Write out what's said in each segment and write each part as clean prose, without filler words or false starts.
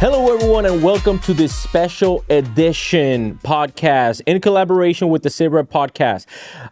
Hello, everyone, and welcome to this special edition podcast in collaboration with the SITREP podcast.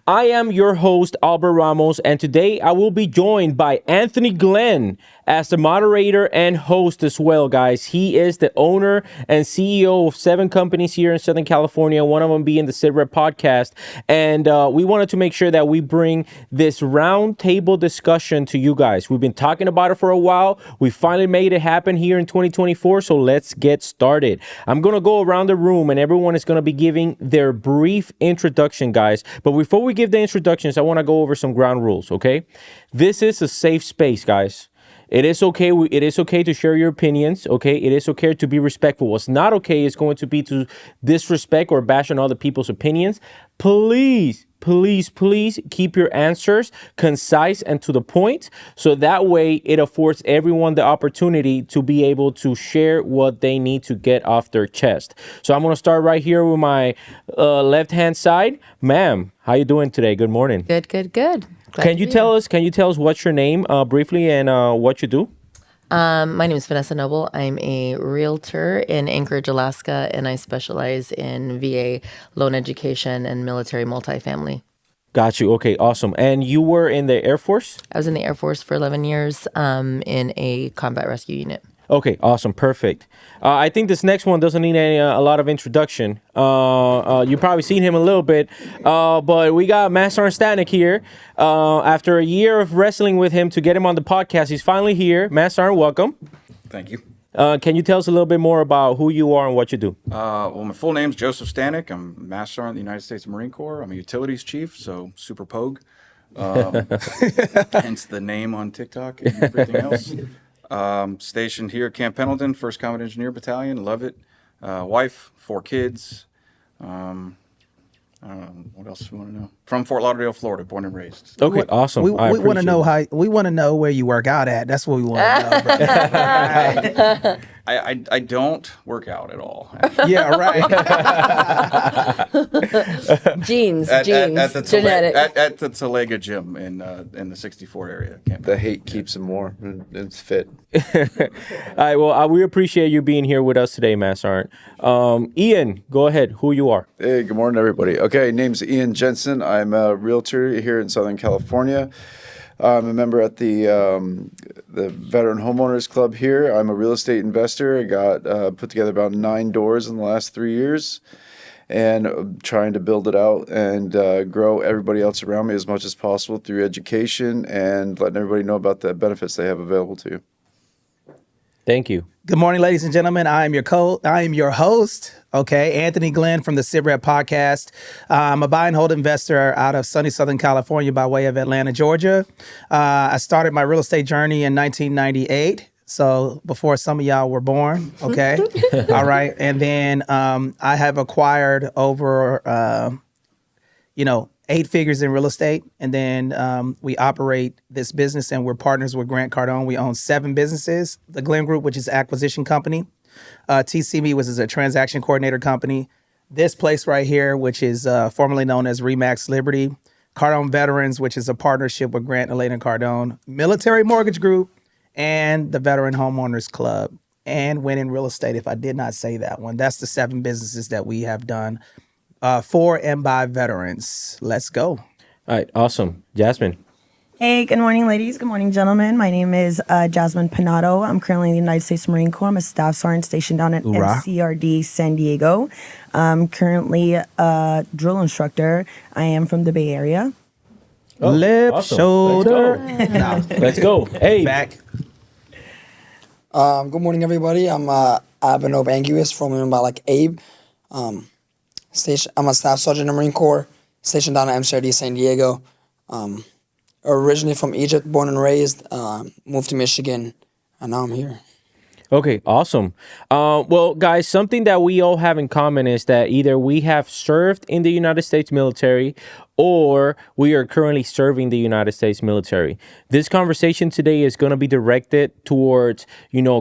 I am your host, Albert Ramos, and today I will be joined by Anthony Glenn as the moderator and host as well, guys. He is the owner and CEO of 7 companies here in Southern California, one of them being the SITREP podcast. And we wanted to make sure that we bring this round table discussion to you guys. We've been talking about it for a while. We finally made it happen here in 2024, so let's get started. I'm going to go around the room and everyone is going to be giving their brief introduction, guys. But before we give the introductions, I want to go over some ground rules, okay? This is a safe space, guys. It is okay. It is okay to share your opinions, okay? It is okay to be respectful. What's not okay is going to be to disrespect or bash on other people's opinions. Please keep your answers concise and to the point, so that way it affords everyone the opportunity to be able to share what they need to get off their chest. So I'm going to start right here with my left-hand side. Ma'am, how you doing today? Good morning. Good. Can you tell us what's your name briefly and what you do? My name is Vanessa Noble. I'm a realtor in Anchorage, Alaska, and I specialize in VA loan education and military multifamily. Got you. Okay, awesome. And you were in the Air Force? I was in the Air Force for 11 years in a combat rescue unit. Okay, awesome, perfect. I think this next one doesn't need a lot of introduction. You've probably seen him a little bit, but we got Master Stanek here. After a year of wrestling with him to get him on the podcast, he's finally here. Master, welcome. Thank you. Can you tell us a little bit more about who you are and what you do? Well, my full name's Joseph Stanek. I'm Master Sergeant in the United States Marine Corps. I'm a utilities chief, so super pogue. Hence the name on TikTok and everything else. Stationed here at Camp Pendleton, 1st Combat Engineer Battalion. Love it. Wife, 4 kids. I don't know, what else do you want to know? From Fort Lauderdale, Florida, born and raised. Okay, awesome. We want to know we want to know where you work out at. That's what we want to know. I don't work out at all. Actually. Yeah, right. Genes, At genetic. the Talega gym in the 64 area. The hate keeps him warm. It's fit. All right, well, we appreciate you being here with us today, Master Sergeant. Ian, go ahead. Who you are? Hey, good morning, everybody. Okay, name's Ian Jensen. I'm a realtor here in Southern California. I'm a member at the Veteran Homeowners Club here. I'm a real estate investor. I got put together about 9 doors in the last 3 years, and trying to build it out and grow everybody else around me as much as possible through education and letting everybody know about the benefits they have available to you. Thank you. Good morning, ladies and gentlemen. I am your host, Anthony Glenn from the SITREP podcast. I'm a buy and hold investor out of sunny Southern California by way of Atlanta, Georgia. I started my real estate journey in 1998. So before some of y'all were born, okay? All right. And then I have acquired over, 8 figures in real estate. And then we operate this business and we're partners with Grant Cardone. We own 7 businesses. The Glenn Group, which is acquisition company. TCB, which is a transaction coordinator company. This place right here, which is formerly known as Remax Liberty. Cardone Veterans, which is a partnership with Grant, Elaine, and Cardone. Military Mortgage Group. And the Veteran Homeowners Club. And Win in Real Estate, if I did not say that one. That's the 7 businesses that we have done for and by veterans. Let's go. All right, awesome. Jasmine. Hey, good morning, ladies. Good morning, gentlemen. My name is Jasmine Panado. I'm currently in the United States Marine Corps. I'm a staff sergeant stationed down at MCRD San Diego. I'm currently a drill instructor. I am from the Bay Area. Oh, Left awesome. shoulder. Let's go. Hey. Back. Good morning, everybody. I'm Abhinav Anguis, formerly known by Abe. I'm a staff sergeant in the Marine Corps, stationed down at MCRD San Diego. Originally from Egypt, born and raised, moved to Michigan, and now I'm here. Okay, awesome. Well, guys, something that we all have in common is that either we have served in the United States military or we are currently serving the United States military. This conversation today is going to be directed towards,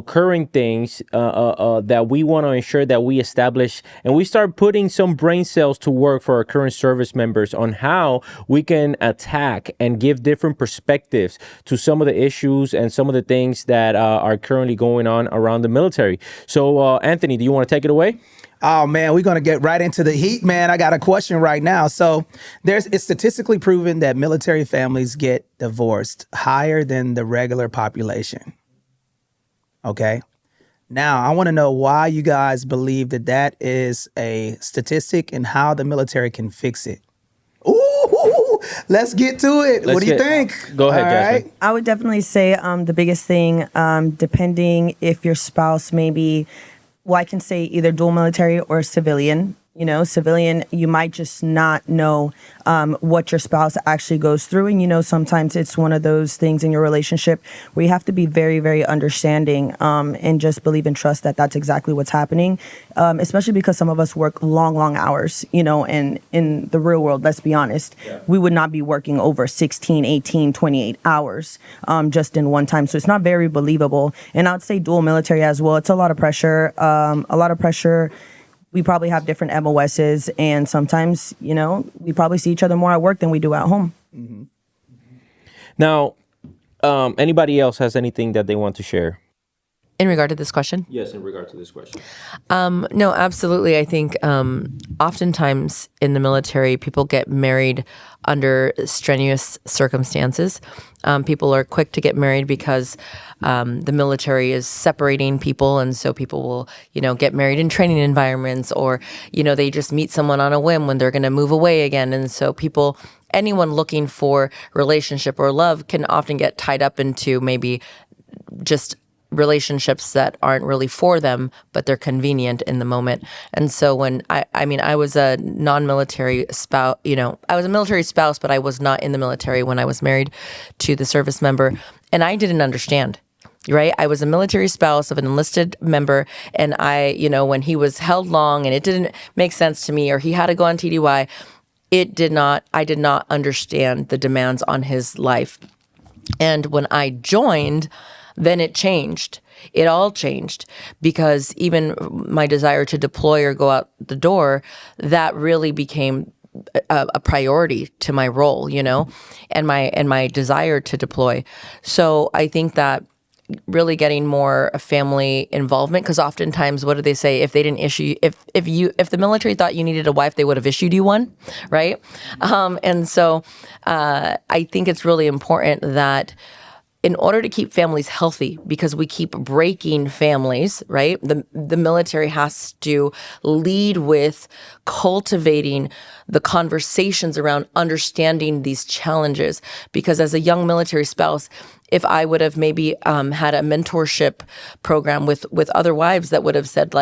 current things that we want to ensure that we establish and we start putting some brain cells to work for our current service members on how we can attack and give different perspectives to some of the issues and some of the things that are currently going on around the military. So, Anthony, do you want to take it away? Oh man, we're gonna get right into the heat, man. I got a question right now. So it's statistically proven that military families get divorced higher than the regular population. Okay. Now I want to know why you guys believe that is a statistic and how the military can fix it. Ooh, let's get to it. What do you think? Go ahead, Jasmine. I would definitely say the biggest thing, depending if your spouse maybe, well, I can say either dual military or civilian. Civilian, you might just not know what your spouse actually goes through. And, sometimes it's one of those things in your relationship where you have to be very, very understanding and just believe and trust that that's exactly what's happening, especially because some of us work long, long hours, and in the real world, let's be honest, we would not be working over 16, 18, 28 hours just in one time. So it's not very believable. And I would say dual military as well. It's a lot of pressure, We probably have different MOSs, and sometimes, we probably see each other more at work than we do at home. Mm-hmm. Now, anybody else has anything that they want to share? In regard to this question? Yes, in regard to this question. No, absolutely. I think oftentimes in the military, people get married under strenuous circumstances. People are quick to get married because the military is separating people, and so people will, get married in training environments, or, they just meet someone on a whim when they're going to move away again. And so anyone looking for relationship or love can often get tied up into maybe just relationships that aren't really for them, but they're convenient in the moment. And so when I was a non-military spouse, I was a military spouse, but I was not in the military when I was married to the service member, and I didn't understand. Right? I was a military spouse of an enlisted member, and when he was held long and it didn't make sense to me, or he had to go on TDY, I did not understand the demands on his life. And when I joined, then it changed. It all changed, because even my desire to deploy or go out the door, that really became a priority to my role, and my desire to deploy. So I think that really getting more family involvement, because oftentimes, what do they say? If they didn't issue, if the military thought you needed a wife, they would have issued you one, right? And so I think it's really important that in order to keep families healthy, because we keep breaking families, right? The military has to lead with cultivating the conversations around understanding these challenges. Because as a young military spouse, if I would have maybe had a mentorship program with other wives that would have said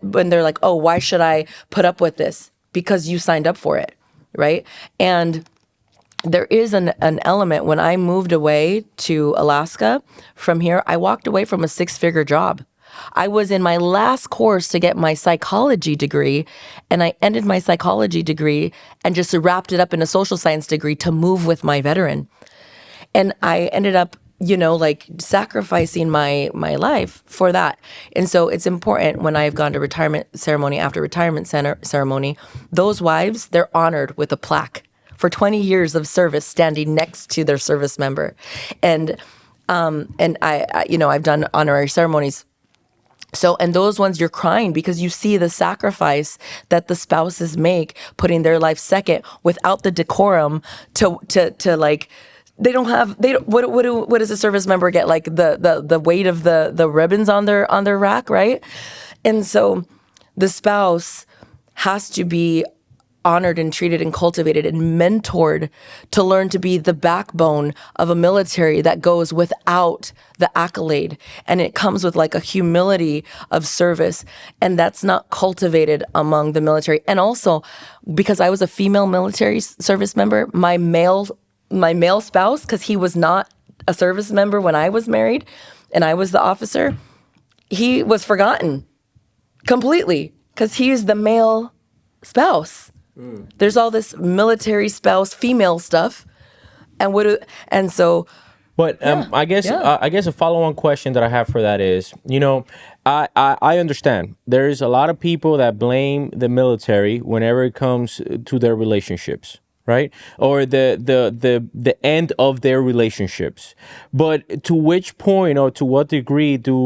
when they're like, oh, why should I put up with this? Because you signed up for it, right? And there is an element. When I moved away to Alaska from here, I walked away from a 6-figure job. I was in my last course to get my psychology degree, and I ended my psychology degree and just wrapped it up in a social science degree to move with my veteran. And I ended up, sacrificing my life for that. And so it's important, when I've gone to retirement ceremony after retirement ceremony, those wives, they're honored with a plaque for 20 years of service standing next to their service member. And I've done honorary ceremonies. So, and those ones, you're crying because you see the sacrifice that the spouses make, putting their life second without the decorum to what does a service member get? Like the weight of the ribbons on their rack, right? And so the spouse has to be honored and treated and cultivated and mentored to learn to be the backbone of a military that goes without the accolade. And it comes with a humility of service. And that's not cultivated among the military. And also, because I was a female military service member, my male spouse, because he was not a service member when I was married and I was the officer, he was forgotten completely because he is the male spouse. There's all this military spouse female stuff, and so. But I guess a follow-on question that I have for that is, I understand there's a lot of people that blame the military whenever it comes to their relationships, right? Or the end of their relationships. But to which point or to what degree do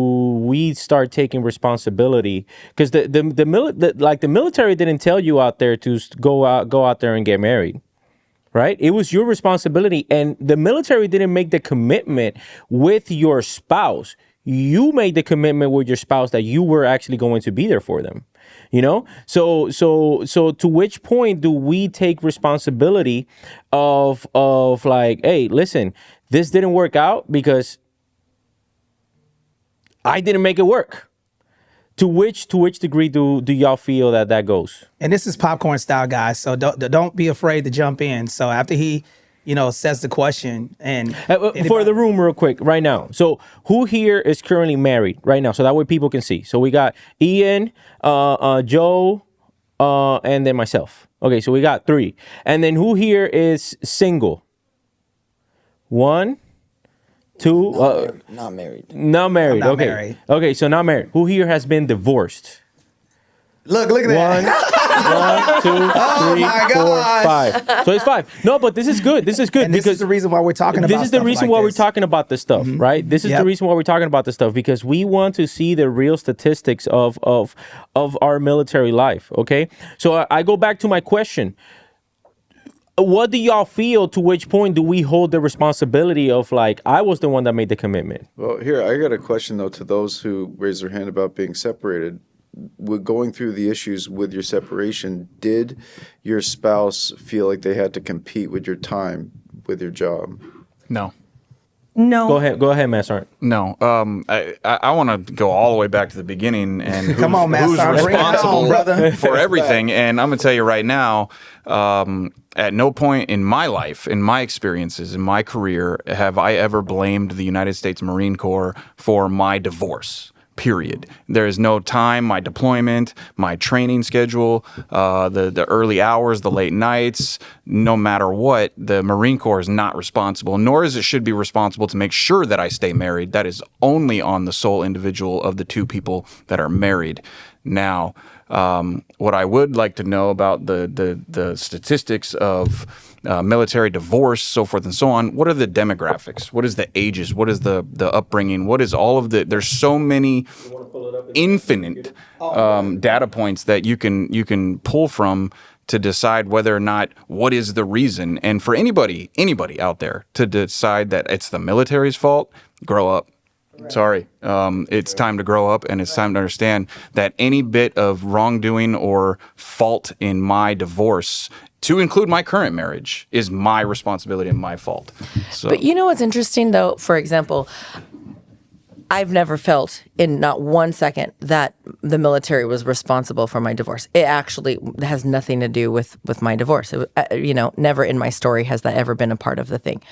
we start taking responsibility? Because the military didn't tell you out there to go out there and get married. Right? It was your responsibility, and the military didn't make the commitment with your spouse. You made the commitment with your spouse that you were actually going to be there for them. So to which point do we take responsibility of like, hey, listen, this didn't work out because I didn't make it work. To which degree do y'all feel that goes? And this is popcorn style, guys. So don't be afraid to jump in. So after he, says the question and for the room real quick right now. So who here is currently married right now? So that way people can see. So we got Ian, Joe, and then myself. Okay, so we got 3. And then who here is single? 1, 2. Not married. Not married. Not okay. married. Okay, so not married. Who here has been divorced? Look at that. 1, 2, 3, Oh my 4, gosh. 5. So it's 5. No, but this is good. This is good And this because is the reason why we're talking about this is the stuff reason like why we're this. talking about this stuff, right? This is the reason why we're talking about this stuff, because we want to see the real statistics of our military life. Okay, so I go back to my question. What do y'all feel? To which point do we hold the responsibility of, like, I was the one that made the commitment? Well, here, I got a question, though, to those who raise their hand about being separated. With going through the issues with your separation, did your spouse feel like they had to compete with your time, with your job? No. No. Go ahead, Matt Sarn. No. I want to go all the way back to the beginning and Come on, Matt who's Sarn, bring it on, responsible brother. for everything. And I'm going to tell you right now, at no point in my life, in my experiences, in my career, have I ever blamed the United States Marine Corps for my divorce. Period. There is no time, my deployment, my training schedule, the early hours, the late nights, no matter what, the Marine Corps is not responsible, nor is it should be responsible to make sure that I stay married. That is only on the sole individual of the 2 people that are married. Now, what I would like to know about the statistics of military divorce, so forth and so on. What are the demographics? What is the ages? What is the upbringing? What is all of the? There's so many infinite data points that you can pull from to decide whether or not what is the reason. And for anybody out there to decide that it's the military's fault, grow up. Sorry. It's time to grow up, and it's time to understand that any bit of wrongdoing or fault in my divorce, to include my current marriage, is my responsibility and my fault. So. But you know what's interesting, though? For example, I've never felt in not 1 second that the military was responsible for my divorce. It actually has nothing to do with my divorce. Never in my story has that ever been a part of the thing.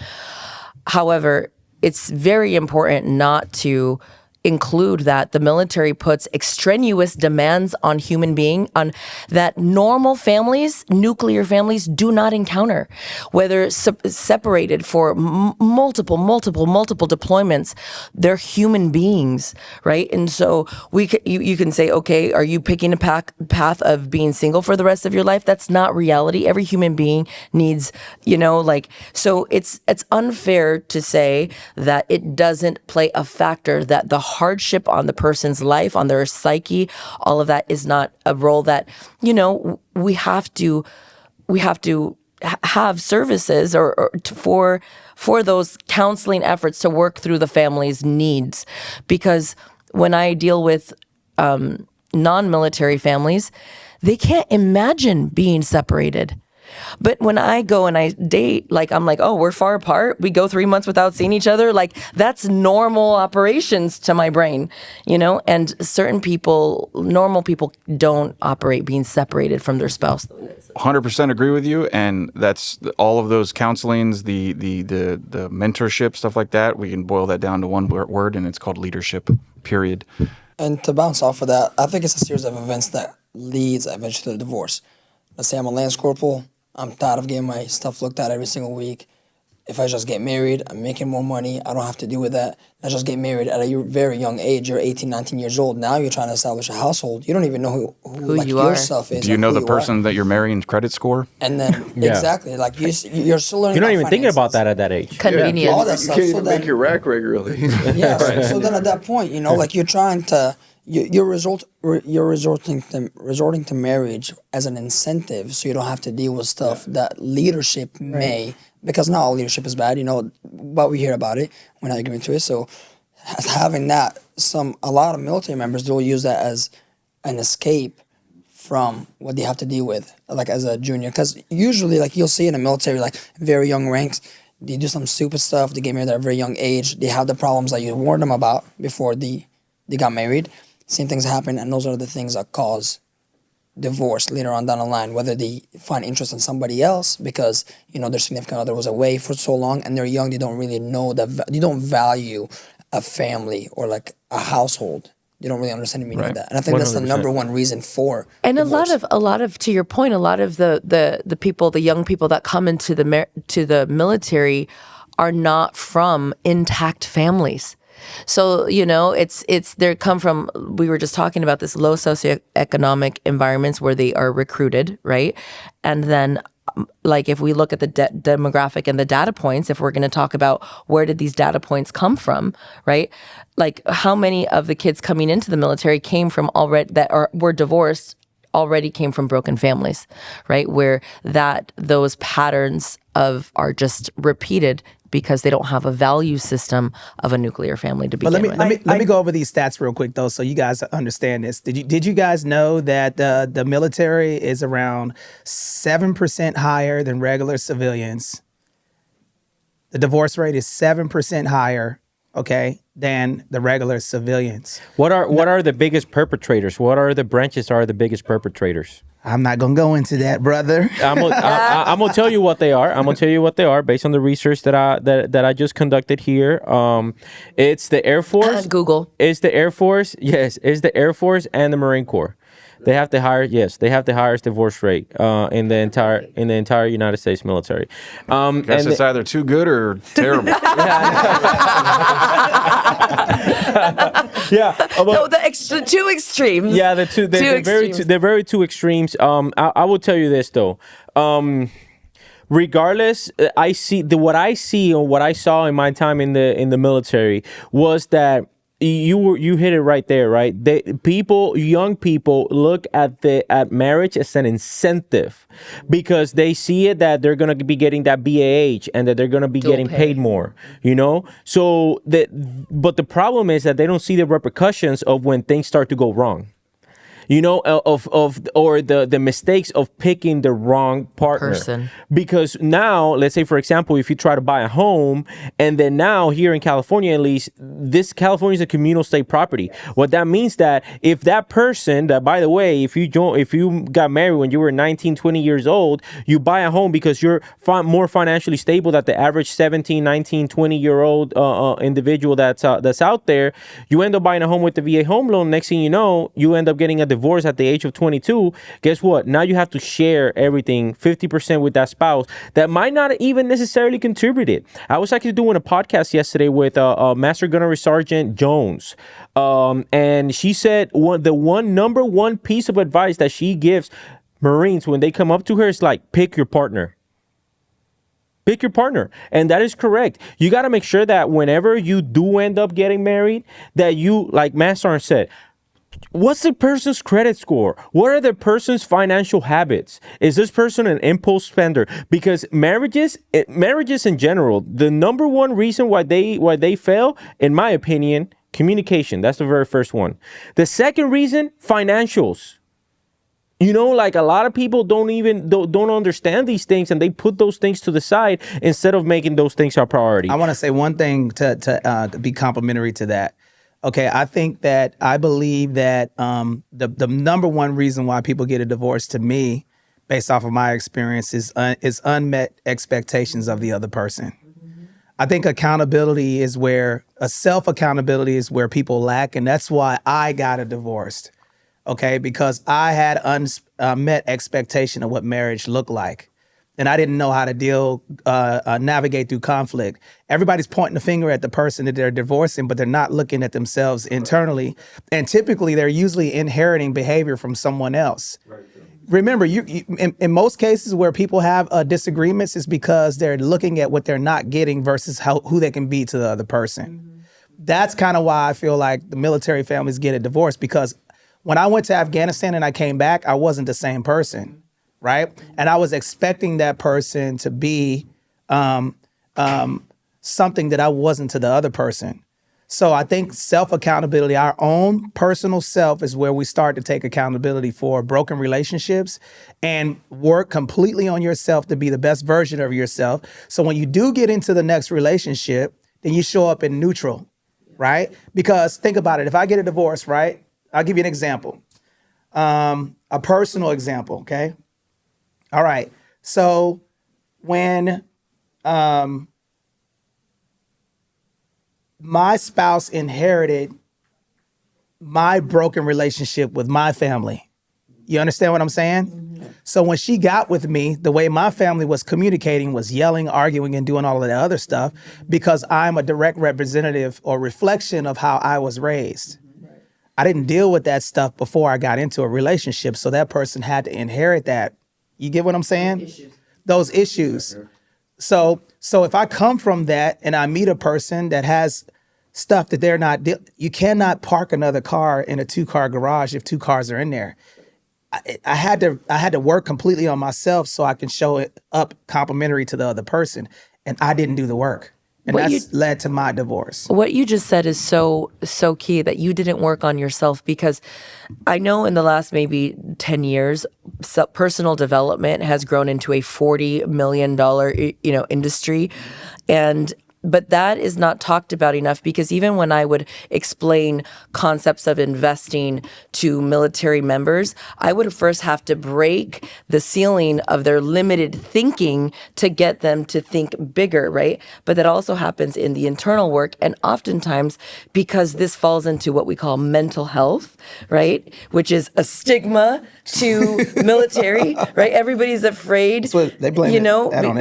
However, it's very important not to include that the military puts extraneous demands on human being on that normal families, nuclear families, do not encounter, whether separated for multiple deployments. They're human beings, right? And so you can say, okay, are you picking a path of being single for the rest of your life? That's not reality. Every human being needs, so it's unfair to say that it doesn't play a factor, that the hardship on the person's life, on their psyche, all of that is not a role that, we have to have services or for those counseling efforts to work through the family's needs. Because when I deal with non-military families, they can't imagine being separated. But when I go and I date, I'm like, oh, we're far apart. We go 3 months without seeing each other. That's normal operations to my brain, and certain people, normal people, don't operate being separated from their spouse. 100% agree with you, and that's all of those counselings, the mentorship, stuff like that. We can boil that down to one word, and it's called leadership, period. And to bounce off of that, I think it's a series of events that leads eventually to divorce. let's say I'm a lance corporal. I'm tired of getting my stuff looked at every single week. If I just get married, I'm making more money. I don't have to deal with that. I just get married at a very young age. You're 18, 19 years old. Now you're trying to establish a household. You don't even know who like you are. yourself is. Do you or know who the you person are. that you're marrying credit score? And then, exactly, like you're still learning You're not about even thinking about finances. that at that age. Convenience. all that You stuff. can't So even then- make your rack regularly. Yeah. So then at that point, like you're trying to, you're resorting to marriage as an incentive, so you don't have to deal with stuff that leadership may, because not all leadership is bad, but we hear about it. We're not agreeing to it. So having that, a lot of military members will use that as an escape from what they have to deal with, like as a junior. Because usually, like you'll see in the military, like very young ranks, they do some stupid stuff. They get married at a very young age. They have the problems that you warned them about before they got married. Same things happen, and those are the things that cause divorce later on down the line, whether they find interest in somebody else because, their significant other was away for so long and they're young, they don't really know they don't value a family or like a household. They don't really understand the meaning of that. And I think that's the 100%. number one reason for And divorce. a lot of, to your point, a lot of the people, the young people that come into the military are not from intact families. So, they come from, we were just talking about this, low socioeconomic environments where they are recruited, right? And then like if we look at the demographic and the data points, if we're going to talk about where did these data points come from, right? Like how many of the kids coming into the military came from were divorced, already came from broken families, right? Where those patterns are just repeated because they don't have a value system of a nuclear family to begin with. Let me go over these stats real quick though, so you guys understand this. Did you guys know that the military is around 7% higher than regular civilians? The divorce rate is 7% higher, okay, than the regular civilians. What are the biggest perpetrators? What are the branches are the biggest perpetrators? I'm not gonna go into that, brother. I'm gonna tell you what they are. I'm gonna tell you what they are based on the research that I just conducted here. It's the Air Force. Google. It's the Air Force. Yes, it's the Air Force and the Marine Corps. They have the highest divorce rate in the entire United States military. Guess it's either too good or terrible. Yeah. So the two extremes. Yeah, they're very two extremes. I will tell you this though. Regardless, what I saw in my time in the military was that you hit it right there, right? Young people look at marriage as an incentive because they see it that they're gonna be getting that BAH and that they're gonna be getting paid more, So but the problem is that they don't see the repercussions of when things start to go wrong. Or the mistakes of picking the wrong partner. Person. Because now, let's say, for example, if you try to buy a home, and then now here in California, at least, California is a communal state property. What that means that if that person, that by the way, if you got married when you were 19, 20 years old, you buy a home because you're more financially stable than the average 17, 19, 20-year-old individual that's out there, you end up buying a home with the VA home loan. Next thing you know, you end up getting a divorce at the age of 22. Guess what? Now you have to share everything 50% with that spouse that might not even necessarily contribute it. I was actually doing a podcast yesterday with Master Gunnery Sergeant Jones, and she said number one piece of advice that she gives Marines when they come up to her is like, pick your partner. Pick your partner. And that is correct. You got to make sure that whenever you do end up getting married, that you, like Master said, what's the person's credit score? What are the person's financial habits? Is this person an impulse spender? Because marriages in general, the number one reason why they fail, in my opinion, communication. That's the very first one. The second reason, financials. Like a lot of people don't understand these things, and they put those things to the side instead of making those things our priority. I want to say one thing to be complimentary to that. Okay, I believe that the number one reason why people get a divorce, to me, based off of my experience, is unmet expectations of the other person. I think self-accountability is where people lack, and that's why I got a divorce. okay, because I had unmet expectation of what marriage looked like. And I didn't know how to navigate through conflict. Everybody's pointing the finger at the person that they're divorcing, but they're not looking at themselves internally. And typically, they're usually inheriting behavior from someone else. Right. Remember, in most cases where people have disagreements, is because they're looking at what they're not getting versus who they can be to the other person. Mm-hmm. That's kind of why I feel like the military families get a divorce, because when I went to Afghanistan and I came back, I wasn't the same person. Right? And I was expecting that person to be something that I wasn't to the other person. So I think self-accountability, our own personal self, is where we start to take accountability for broken relationships and work completely on yourself to be the best version of yourself. So when you do get into the next relationship, then you show up in neutral, right? Because think about it. If I get a divorce, right? I'll give you an example, a personal example, okay? All right. So when my spouse inherited my broken relationship with my family, you understand what I'm saying? Mm-hmm. So when she got with me, the way my family was communicating was yelling, arguing, and doing all of the other stuff, because I'm a direct representative or reflection of how I was raised. Right. I didn't deal with that stuff before I got into a relationship. So that person had to inherit that. You get what I'm saying? Those issues. So if I come from that and I meet a person that has stuff that they're not, you cannot park another car in a 2-car garage if 2 cars are in there. I had to work completely on myself so I can show it up complimentary to the other person, and I didn't do the work. And that's led to my divorce. What you just said is so key, that you didn't work on yourself, because I know in the last maybe 10 years, personal development has grown into a $40 million, industry. But that is not talked about enough, because even when I would explain concepts of investing to military members, I would first have to break the ceiling of their limited thinking to get them to think bigger, right? But that also happens in the internal work. And oftentimes, because this falls into what we call mental health, right? Which is a stigma to military, right? Everybody's afraid. That's what they blame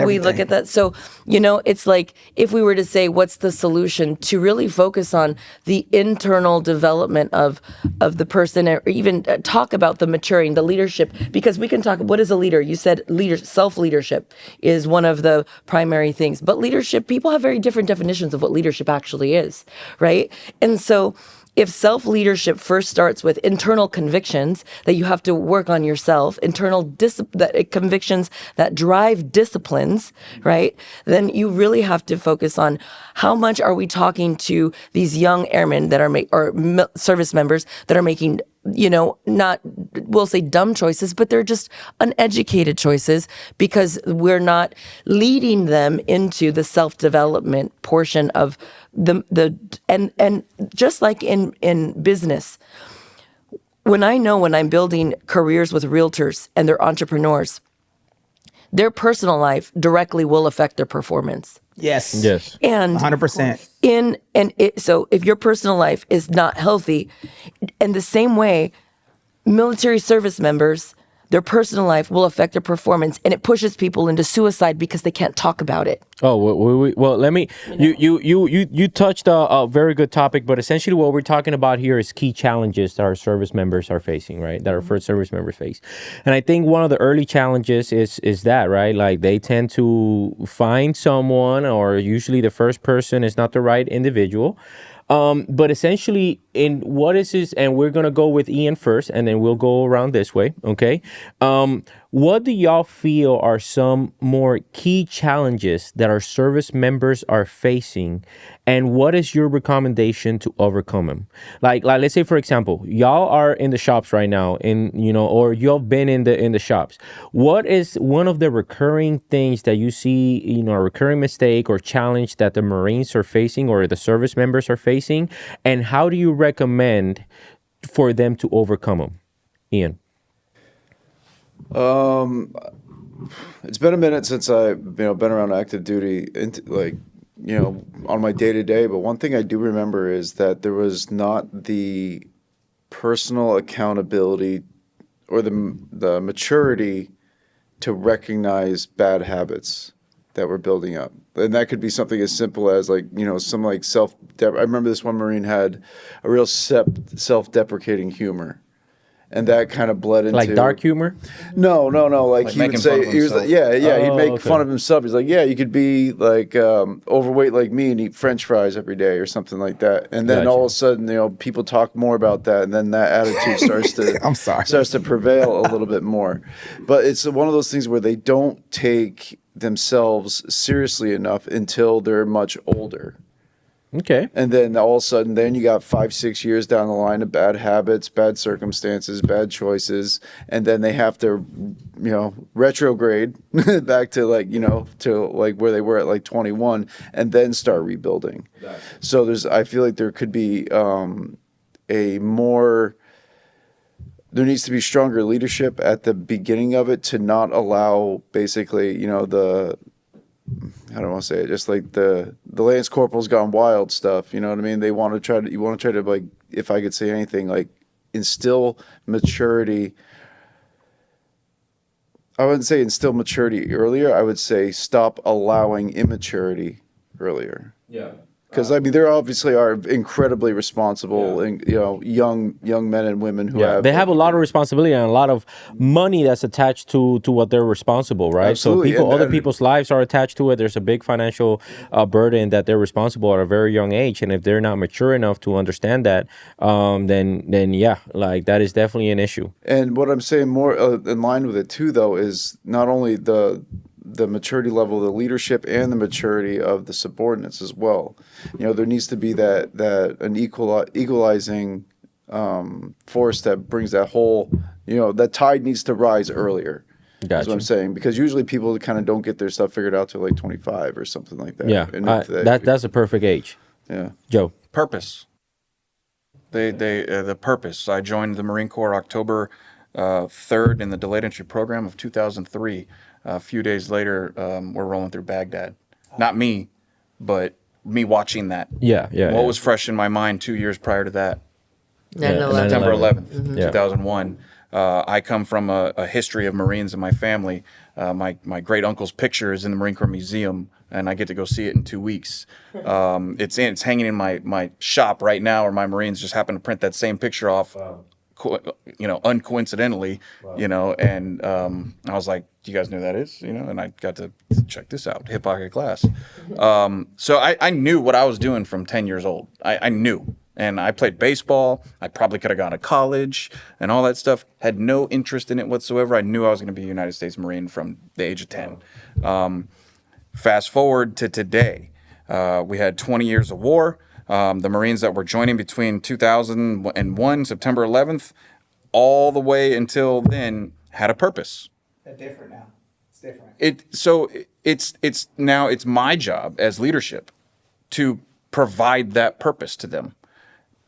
we look at that. So, it's like, if we were to say, what's the solution, to really focus on the internal development of the person, or even talk about the maturing, the leadership, because we can talk, what is a leader? You said self-leadership is one of the primary things, but leadership, people have very different definitions of what leadership actually is, right? And so if self-leadership first starts with internal convictions that you have to work on yourself, internal convictions that drive disciplines, right? Then you really have to focus on how much are we talking to these young airmen that are service members that are making, not, we'll say dumb choices, but they're just uneducated choices, because we're not leading them into the self-development portion of and just like in business, when I'm building careers with realtors and they're entrepreneurs, their personal life directly will affect their performance. Yes. And 100%. So if your personal life is not healthy, in the same way, military service members, their personal life will affect their performance, and it pushes people into suicide because they can't talk about it. Oh, well, let me, you touched a very good topic, but essentially what we're talking about here is key challenges that our service members are facing, right? That our first service members face. And I think one of the early challenges is that, right? Like, they tend to find someone, or usually the first person is not the right individual. But essentially, in what is this, and we're going to go with Ian first, and then we'll go around this way, okay? What do y'all feel are some more key challenges that our service members are facing, and what is your recommendation to overcome them? Like let's say, for example, y'all are in the shops right now, or you've been in the shops. What is one of the recurring things that you see, a recurring mistake or challenge that the Marines are facing or the service members are facing, and how do you recommend for them to overcome them? Ian. It's been a minute since I've been around active duty, on my day to day. But one thing I do remember is that there was not the personal accountability or the maturity to recognize bad habits that we're building up. And that could be something as simple as like, some like I remember this one Marine had a real self-deprecating humor. And that kind of bled into Like dark humor? No. Like he would making fun say of he was like, himself. he'd make okay. fun of himself. He's like, you could be like overweight like me and eat French fries every day or something like that. And then Gotcha. all of a sudden, people talk more about that, and then that attitude starts to I'm sorry. starts to prevail a little bit more. But it's one of those things where they don't take themselves seriously enough until they're much older. Okay. And then all of a sudden, then you got 5-6 years down the line of bad habits, bad circumstances, bad choices, and then they have to, retrograde back to where they were at like 21, and then start rebuilding. So I feel like there could be there needs to be stronger leadership at the beginning of it to not allow basically, I don't want to say it, just like the Lance Corporal's gone wild stuff. You know what I mean? You want to try to like, if I could say anything, like instill maturity. I wouldn't say instill maturity earlier. I would say stop allowing immaturity earlier. Yeah. Because there obviously are incredibly responsible and young men and women who They have a lot of responsibility and a lot of money that's attached to what they're responsible, right? Absolutely. So other And people's lives are attached to it. There's a big financial burden that they're responsible at a very young age, and if they're not mature enough to understand that, then yeah, like that is definitely an issue. And what I'm saying more in line with it too, though, is not only the maturity level, the leadership, and the maturity of the subordinates as well. There needs to be an equalizing force that brings that whole, that tide needs to rise earlier. Gotcha. That's what I'm saying, because usually people kind of don't get their stuff figured out till like 25 or something like that. Yeah, And that's a perfect age. Yeah. Joe. Purpose. The purpose. I joined the Marine Corps October 3rd in the delayed entry program of 2003. A few days later, we're rolling through Baghdad. Not me, but me watching that. Yeah. What was fresh in my mind 2 years prior to that? 9/11. September 11th, Yeah. 2001. I come from a history of Marines in my family. My great uncle's picture is in the Marine Corps Museum, and I get to go see it in 2 weeks. It's hanging in my shop right now, where my Marines just happen to print that same picture off, uncoincidentally, and I was like, do you guys know who that is? And I got to check this out, hip pocket class. So I knew what I was doing from 10 years old. I knew. And I played baseball. I probably could have gone to college and all that stuff. Had no interest in it whatsoever. I knew I was going to be a United States Marine from the age of 10. Fast forward to today. We had 20 years of war. The Marines that were joining between 2001, September 11th, all the way until then had a purpose. They're different now. It's different. Now it's my job as leadership to provide that purpose to them.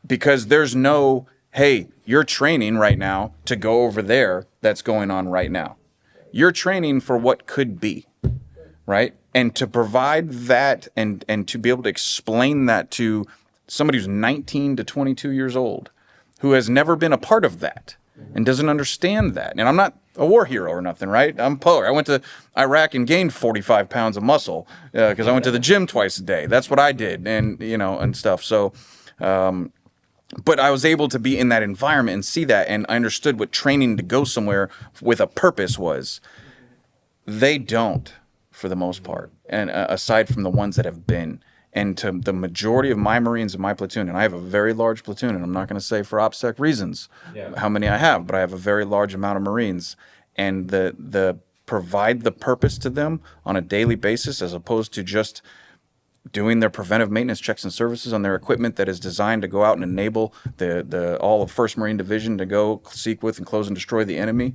Because there's no, hey, you're training right now to go over there that's going on right now. You're training for what could be, right? And to provide that and to be able to explain that to somebody who's 19 to 22 years old, who has never been a part of that and doesn't understand that. And I'm not a war hero or nothing, right? I'm polar. I went to Iraq and gained 45 pounds of muscle because I went to the gym twice a day. That's what I did, and stuff. So, but I was able to be in that environment and see that, and I understood what training to go somewhere with a purpose was. They don't, for the most part, and aside from the ones that have been. And to the majority of my Marines in my platoon, and I have a very large platoon, and I'm not going to say for OPSEC reasons how many I have, but I have a very large amount of Marines, and the provide the purpose to them on a daily basis as opposed to just doing their preventive maintenance checks and services on their equipment that is designed to go out and enable the all of 1st Marine Division to go seek with and close and destroy the enemy.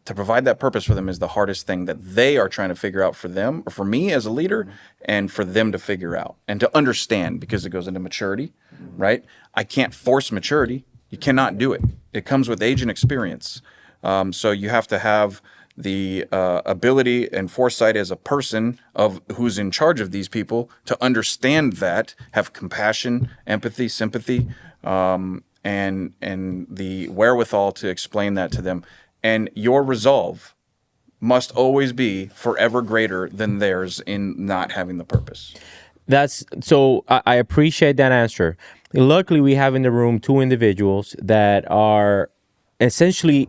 To provide that purpose for them is the hardest thing that they are trying to figure out for them, or for me as a leader, and for them to figure out and to understand, because it goes into maturity, right? I can't force maturity. You cannot do it. It comes with age and experience. So you have to have the ability and foresight as a person of who's in charge of these people to understand that, have compassion, empathy, sympathy, and the wherewithal to explain that to them. And your resolve must always be forever greater than theirs in not having the purpose. That's so I appreciate that answer. Luckily, we have in the room two individuals that are essentially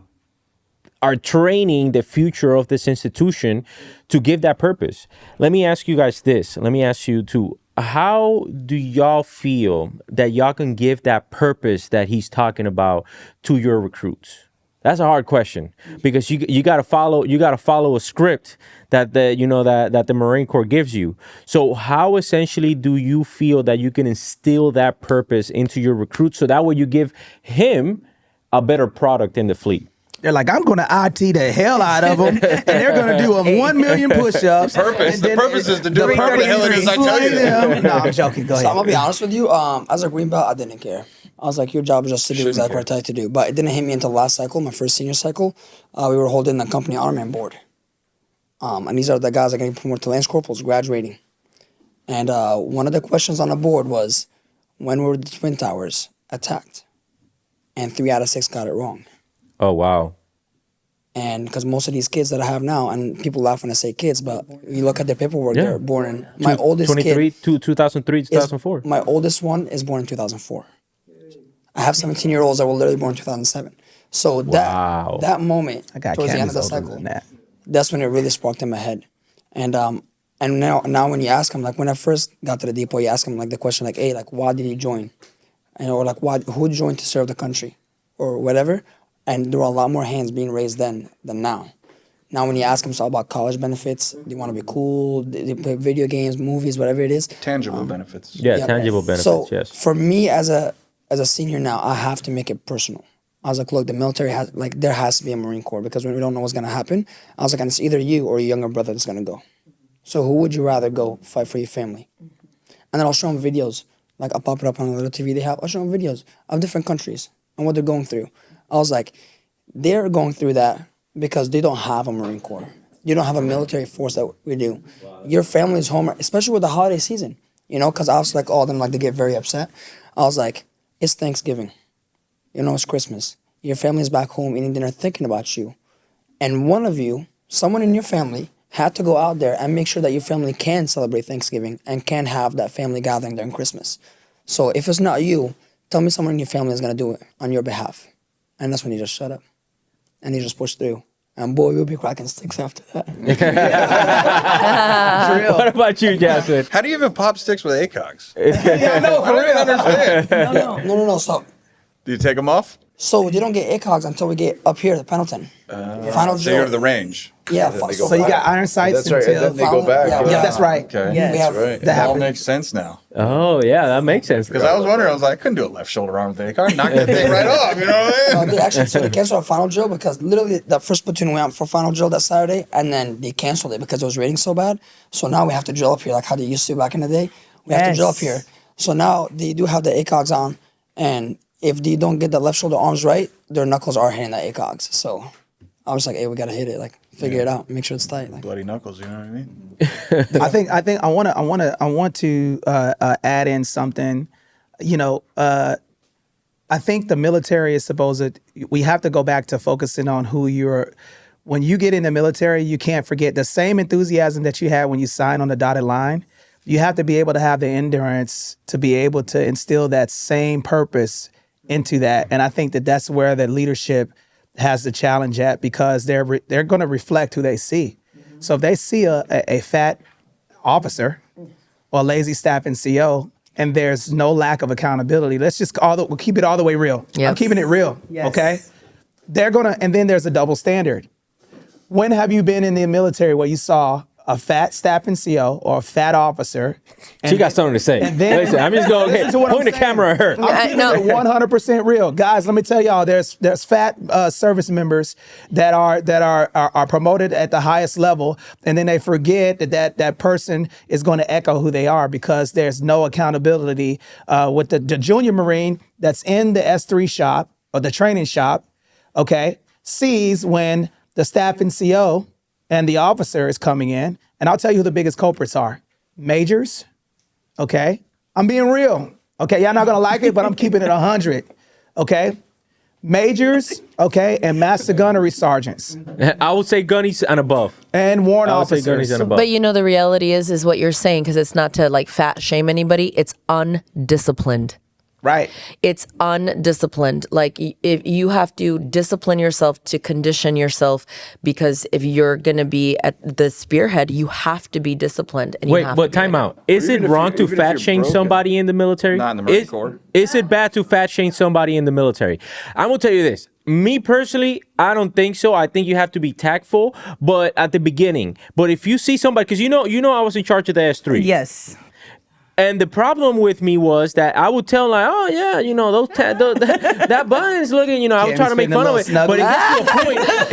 are training the future of this institution to give that purpose. Let me ask you guys this. Let me ask you too. How do y'all feel that y'all can give that purpose that he's talking about to your recruits? That's a hard question because you got to follow a script that the Marine Corps gives you. So how essentially do you feel that you can instill that purpose into your recruits so that way you give him a better product in the fleet? They're like, I'm going to IT the hell out of them, and they're going to do 1 million push-ups. The purpose is to do whatever the hell it is I tell you to. No, I'm joking. Go ahead. So I'm gonna be honest with you. As a green belt, I didn't care. I was like, your job is just to do exactly what I tell you to do. But it didn't hit me until last cycle, my first senior cycle. We were holding the company honorman board. And these are the guys that are getting promoted to Lance Corporals, graduating. And one of the questions on the board was, when were the Twin Towers attacked? And 3 out of 6 got it wrong. Oh, wow. And because most of these kids that I have now, and people laugh when I say kids, but you look at their paperwork, they're born in. My oldest 23, kid, 2003, 2004. my oldest one is born in 2004. I have 17-year-olds that were literally born in 2007. So that moment, I got towards the end of the Cammy's older cycle, than that. that's when it really sparked in my head. And now when you ask them, like when I first got to the depot, you ask them like the question like, hey, like why did you join? Or like who joined to serve the country? Or whatever. And there were a lot more hands being raised then than now. Now when you ask them about college benefits, they want to be cool, they play video games, movies, whatever it is. Tangible benefits. Yeah, tangible benefits, So yes. for me as a senior now, I have to make it personal. I was like, look, the military there has to be a Marine Corps because when we don't know what's going to happen, I was like, and it's either you or your younger brother that's going to go. So who would you rather go fight for your family? And then I'll show them videos. Like I'll pop it up on a little TV they have. I'll show them videos of different countries and what they're going through. I was like, they're going through that because they don't have a Marine Corps. You don't have a military force that we do. Your family is home, especially with the holiday season, because I was like, all of them, like, they get very upset. I was like, it's Thanksgiving. It's Christmas. Your family's back home eating dinner thinking about you. And one of you, someone in your family, had to go out there and make sure that your family can celebrate Thanksgiving and can have that family gathering during Christmas. So if it's not you, tell me someone in your family is going to do it on your behalf. And that's when you just shut up. And you just push through. And boy, you'll be cracking sticks after that. What about you, Jasmine? How do you even pop sticks with ACOGs? Yeah, no, I don't even understand. No. Do you take them off? So they don't get ACOGs until we get up here to Pendleton. Final So you're drill. to the range. Yeah. So you got iron sights. That's right. And then they go back. Yeah, That's right. Okay. Yes. We have, Right. That It all happened. makes sense now. Oh, yeah, that makes sense. Because I was wondering, I was like, I couldn't do a left shoulder arm with the ACOG. Knock that thing right off, you know what I mean? they actually so they canceled our final drill because literally the first platoon went out for final drill that Saturday, and then they canceled it because it was raining so bad. So now we have to drill up here like how they used to back in the day. We have to drill up here. So now they do have the ACOGs on, and if they don't get the left shoulder arms right, their knuckles are hitting the ACOGs. So I was like, hey, we gotta hit it, like figure it out, make sure it's tight. Like. Bloody knuckles, you know what I mean? I think I want to add in something. I think the military is supposed to. We have to go back to focusing on who you're. When you get in the military, you can't forget the same enthusiasm that you had when you signed on the dotted line. You have to be able to have the endurance to be able to instill that same purpose into that. And I think that that's where the leadership has the challenge at, because they're going to reflect who they see. So if they see a fat officer or a lazy staff NCO and there's no lack of accountability, let's just we'll keep it all the way real. Yep. I'm keeping it real. Yes. Okay. And then there's a double standard. When have you been in the military where you saw a fat staff NCO or a fat officer? She got something to say. And then, Listen, I'm just going listen to what I'm point the saying. camera at her. I'm keeping No. it 100% real, guys. Let me tell y'all, there's fat service members that are promoted at the highest level, and then they forget that person is going to echo who they are because there's no accountability with the junior Marine that's in the S3 shop or the training shop. Okay, sees when the staff NCO and the officer is coming in, and I'll tell you who the biggest culprits are. Majors, okay? I'm being real, okay? Y'all not gonna like it, but I'm keeping it 100, okay? Majors, okay, and master gunnery sergeants. I would say gunnies and above. And warrant I would say gunnies officers. and above. But you know, the reality is what you're saying, because it's not to like fat shame anybody. It's undisciplined. Right. It's undisciplined. Like if you have to discipline yourself to condition yourself, because if you're going to be at the spearhead, you have to be disciplined. And you Wait, have but to be time out. Is it even if wrong you're- to even if fat you're shame broken. somebody in the military? Not in the Marine Corps. Is it bad to fat shame somebody in the military? I'm gonna tell you this. Me personally, I don't think so. I think you have to be tactful, but at the beginning. But if you see somebody, because you know, I was in charge of the S3. Yes. And the problem with me was that I would tell like, oh yeah, you know, that button's looking, you know, I would try to make fun of it. But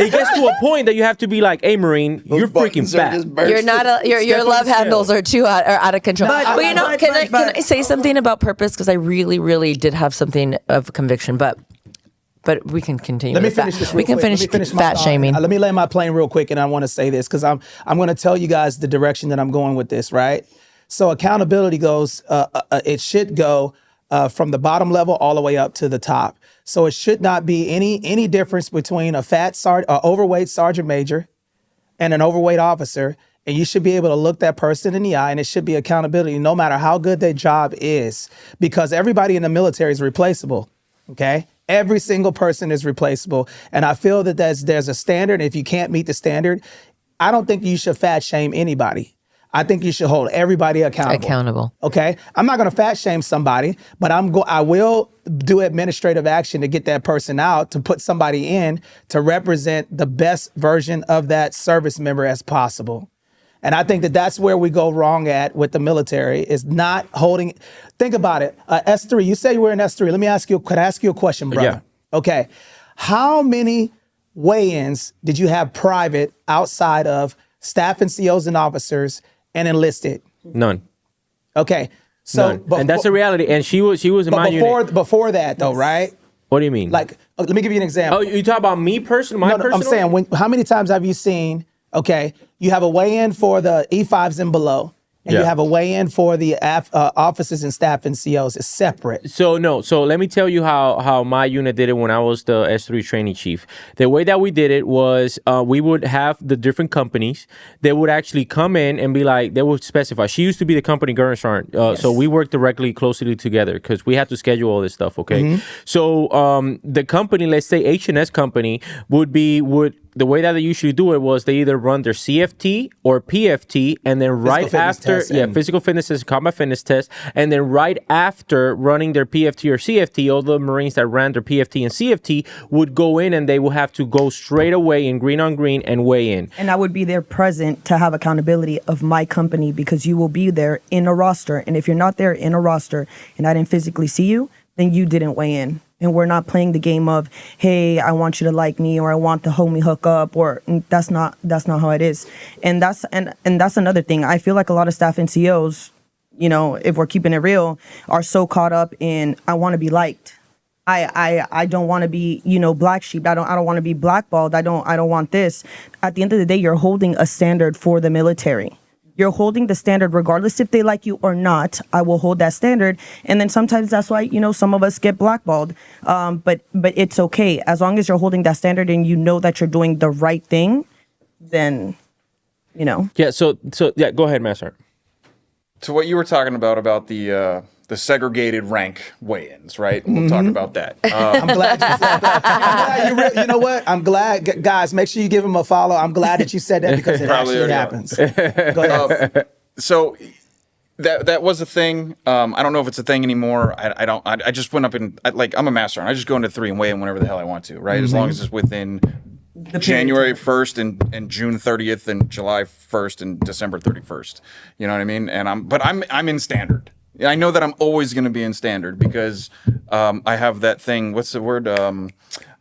it gets to a point that you have to be like, hey, Marine, you're freaking buttons are fat. just bursting. Your Step on love the scale. handles are too out of control. But- But you know, but- can but- I say something about purpose? Because I really did have something of conviction, but we can continue. Let me with that. finish this. We real can quick. Let finish, me finish my fat thought. shaming. Let me lay my plane real quick, and I want to say this because I'm going to tell you guys the direction that I'm going with this. Right. So accountability goes. It should go from the bottom level all the way up to the top. So it should not be any difference between a overweight sergeant major and an overweight officer. And you should be able to look that person in the eye, and it should be accountability no matter how good their job is, because everybody in the military is replaceable. Okay. Every single person is replaceable. And I feel that there's a standard. If you can't meet the standard, I don't think you should fat shame anybody. I think you should hold everybody accountable. Okay? I'm not going to fat shame somebody, but I will do administrative action to get that person out, to put somebody in to represent the best version of that service member as possible. And I think that that's where we go wrong at with the military, is not holding. Think about it. S3, you say you were in S3. Let me ask you, could I ask you a question, brother? Yeah. Okay. How many weigh-ins did you have private outside of staff and COs and officers and enlisted? None. Okay. So, None. And that's the reality. And she was in my unit. before that though, right? What do you mean? Like, let me give you an example. oh, you talk about me personally? No, I'm saying, how many times have you seen, okay, you have a weigh-in for the E5s and below, and you Yeah. have a weigh-in for the officers and staff and COs. It's separate. So let me tell you how my unit did it when I was the S3 training chief. The way that we did it was we would have the different companies. They would actually come in and be like, they would specify. She used to be the company gunner sergeant, so we worked directly, closely together because we had to schedule all this stuff. Okay, so the company, let's say H&S company, would the way that they usually do it was they either run their CFT or PFT, and then right fitness after, test and- physical fitness test, combat fitness test, and then right after running their PFT or CFT, all the Marines that ran their PFT and CFT would go in, and they will have to go straight away in green on green and weigh in. And I would be there present to have accountability of my company, because you will be there in a roster. And if you're not there in a roster and I didn't physically see you, then you didn't weigh in. And we're not playing the game of, hey, I want you to like me, or I want the homie hook up, or that's not how it is. And that's another thing. I feel like a lot of staff NCOs, you know, if we're keeping it real, are so caught up in, I want to be liked. I don't want to be, you know, black sheep. I don't want to be blackballed. I don't want this. At the end of the day, you're holding a standard for the military. You're holding the standard regardless if they like you or not. I will hold that standard. And then sometimes that's why, you know, some of us get blackballed. But it's okay. As long as you're holding that standard and you know that you're doing the right thing, then, you know. Yeah. So yeah. Go ahead, Master. To what you were talking about the segregated rank weigh-ins, right? We'll talk about that. I'm glad you said that. You know what? I'm glad, guys, make sure you give him a follow. I'm glad that you said that, because it Probably actually already happens. Go ahead. So that was a thing. I don't know if it's a thing anymore. I just went up and I'm a master, and I just go into 3 and weigh in whenever the hell I want to, right? As long as it's within January 1st and June 30th and July 1st and December 31st. You know what I mean? And I'm in standard. I know that I'm always going to be in standard because I have that thing. What's the word?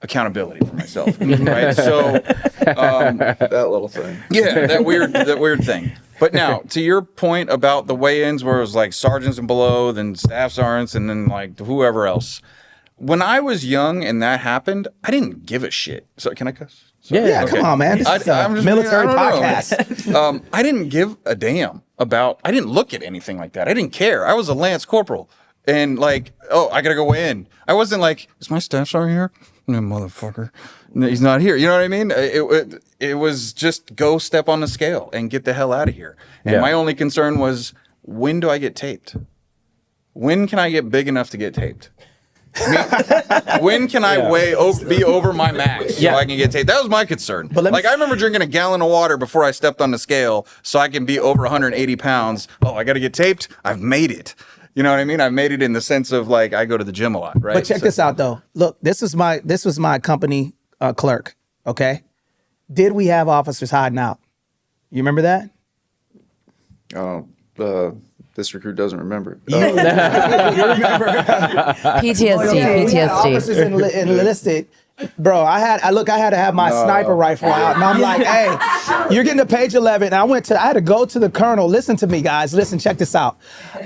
Accountability for myself, right? So That little thing. yeah, that weird thing. But now, to your point about the weigh-ins, where it was like sergeants and below, then staff sergeants, and then like whoever else. When I was young and that happened, I didn't give a shit. So can I cuss? So, Yeah, come on, man. This is a military podcast. I didn't give a damn about. I didn't look at anything like that. I didn't care. I was a lance corporal, and like, oh, I gotta go in. I wasn't like, is my staff sergeant here? No, motherfucker. No, he's not here. You know what I mean? It was just go step on the scale and get the hell out of here. And my only concern was, when do I get taped? When can I get big enough to get taped? When can I be over my max so I can get taped? That was my concern. But I remember drinking a gallon of water before I stepped on the scale so I can be over 180 pounds. Oh, I got to get taped? I've made it. You know what I mean? I've made it in the sense of like I go to the gym a lot, right? But check this out though. Look, this was my company clerk. Okay, did we have officers hiding out? You remember that? Oh, this recruit doesn't remember. You remember? PTSD. Officers enlisted. Bro, I had to have my sniper rifle out, and I'm like, "Hey, you're getting to page 11." And I had to go to the colonel. Listen to me, guys. Listen, check this out.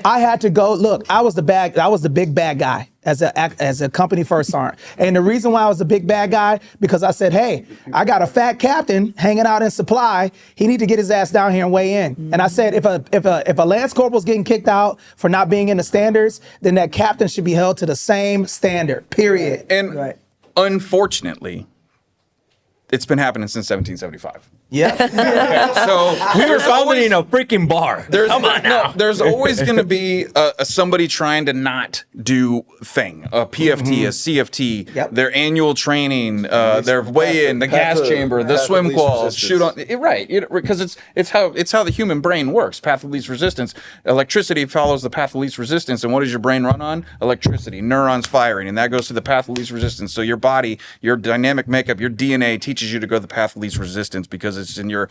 I had to go. Look, I was the big bad guy as a company first sergeant. And the reason why I was the big bad guy because I said, "Hey, I got a fat captain hanging out in supply. He need to get his ass down here and weigh in." And I said, if a lance corporal's getting kicked out for not being in the standards, then that captain should be held to the same standard. Period. And unfortunately, it's been happening since 1775. Yeah. So We were founded in a freaking bar. Come on now. There's always going to be somebody trying to not do thing. A PFT, a CFT, their annual training, their weigh-in, the gas chamber, the swim quals, shoot on. Right, because it's how the human brain works. Path of least resistance. Electricity follows the path of least resistance, and what does your brain run on? Electricity, neurons firing, and that goes to the path of least resistance. So your body, your dynamic makeup, your DNA teaches you to go the path of least resistance because it's in your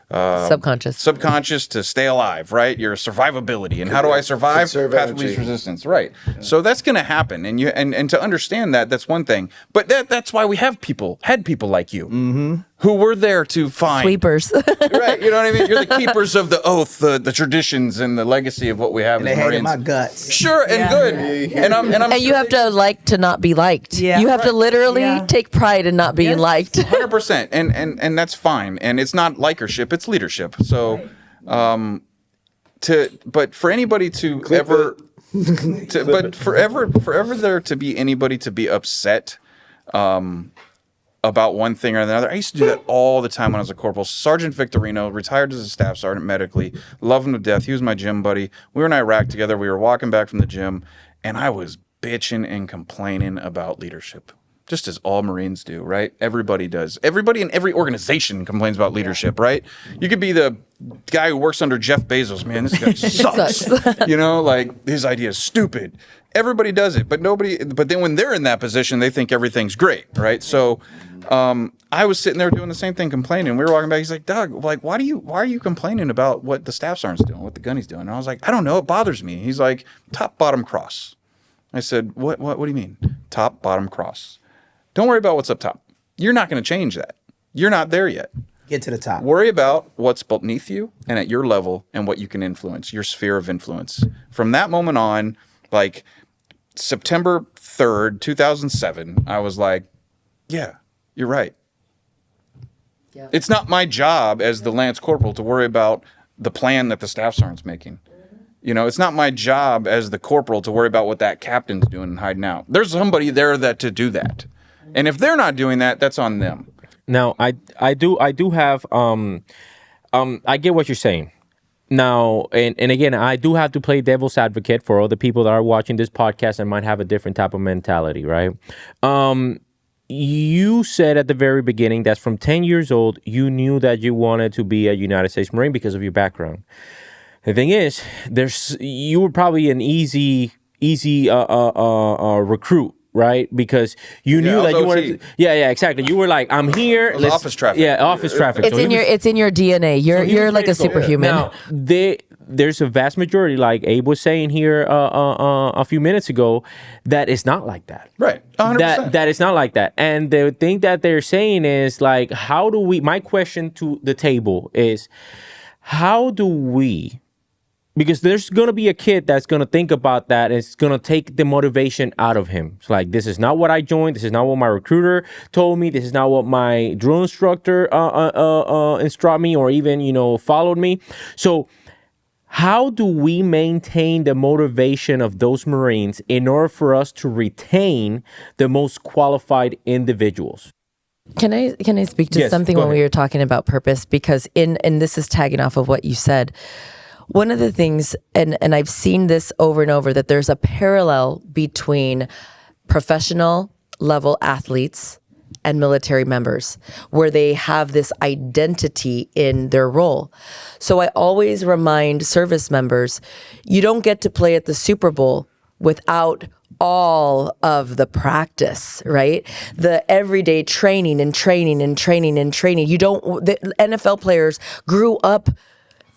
subconscious to stay alive, right? Your survivability, and how do I survive? Path of least resistance, right? Yeah. So that's going to happen, and to understand that's one thing. But that's why we had people like you, who were there to find Sweepers. Right? You know what I mean? You're the keepers of the oath, the traditions, and the legacy of what we have. And as they hated Marines. my guts. Sure and good, and I'm And you have to like to not be liked. Yeah. You have to literally take pride in not being liked. 100%, and that's fine. And it's not likership; it's leadership. So, but for anybody to ever, but forever there to be anybody to be upset, about one thing or another. I used to do that all the time when I was a corporal. Sergeant Victorino, retired as a staff sergeant medically, love him to death. He was my gym buddy. We were in Iraq together. We were walking back from the gym, and I was bitching and complaining about leadership, just as all Marines do, right? Everybody does. Everybody in every organization complains about leadership, right? You could be the guy who works under Jeff Bezos. Man, this guy sucks. You know, like his idea is stupid. Everybody does it, but then when they're in that position, they think everything's great, right? So I was sitting there doing the same thing, complaining. We were walking back. He's like, "Doug, like, why are you complaining about what the staff sergeant's doing, what the gunny's doing?" And I was like, "I don't know. It bothers me." He's like, "Top, bottom, cross." I said, What do you mean? Top, bottom, cross. Don't worry about what's up top. You're not going to change that. You're not there yet. Get to the top. Worry about what's beneath you and at your level and what you can influence, your sphere of influence. From that moment on, like September 3rd, 2007, I was like, yeah, you're right. Yeah. It's not my job as the Lance Corporal to worry about the plan that the staff sergeant's making. You know, it's not my job as the corporal to worry about what that captain's doing and hiding out. There's somebody there to do that. And if they're not doing that, that's on them. Now, I do have I get what you're saying. Now, and again, I do have to play devil's advocate for all the people that are watching this podcast and might have a different type of mentality, right? You said at the very beginning that from 10 years old, you knew that you wanted to be a United States Marine because of your background. The thing is, you were probably an easy recruit, right? Because you knew that you wanted to, yeah, exactly. You were like, I'm here. Office traffic. Yeah, office traffic. It's in your DNA. You're like a superhuman. Now, there's a vast majority, like Abe was saying here a few minutes ago, that it's not like that. Right. 100%. That it's not like that. And the thing that they're saying is like, my question to the table is, how do we Because there's going to be a kid that's going to think about that, and it's going to take the motivation out of him. It's like, this is not what I joined. This is not what my recruiter told me. This is not what my drill instructor instructed me, or even, followed me. So how do we maintain the motivation of those Marines in order for us to retain the most qualified individuals? Can I speak to Yes, something go when we ahead. were talking about purpose? Because and this is tagging off of what you said. One of the things, and I've seen this over and over, that there's a parallel between professional level athletes and military members, where they have this identity in their role. So I always remind service members, you don't get to play at the Super Bowl without all of the practice, right? The everyday training and training and training and training. The NFL players grew up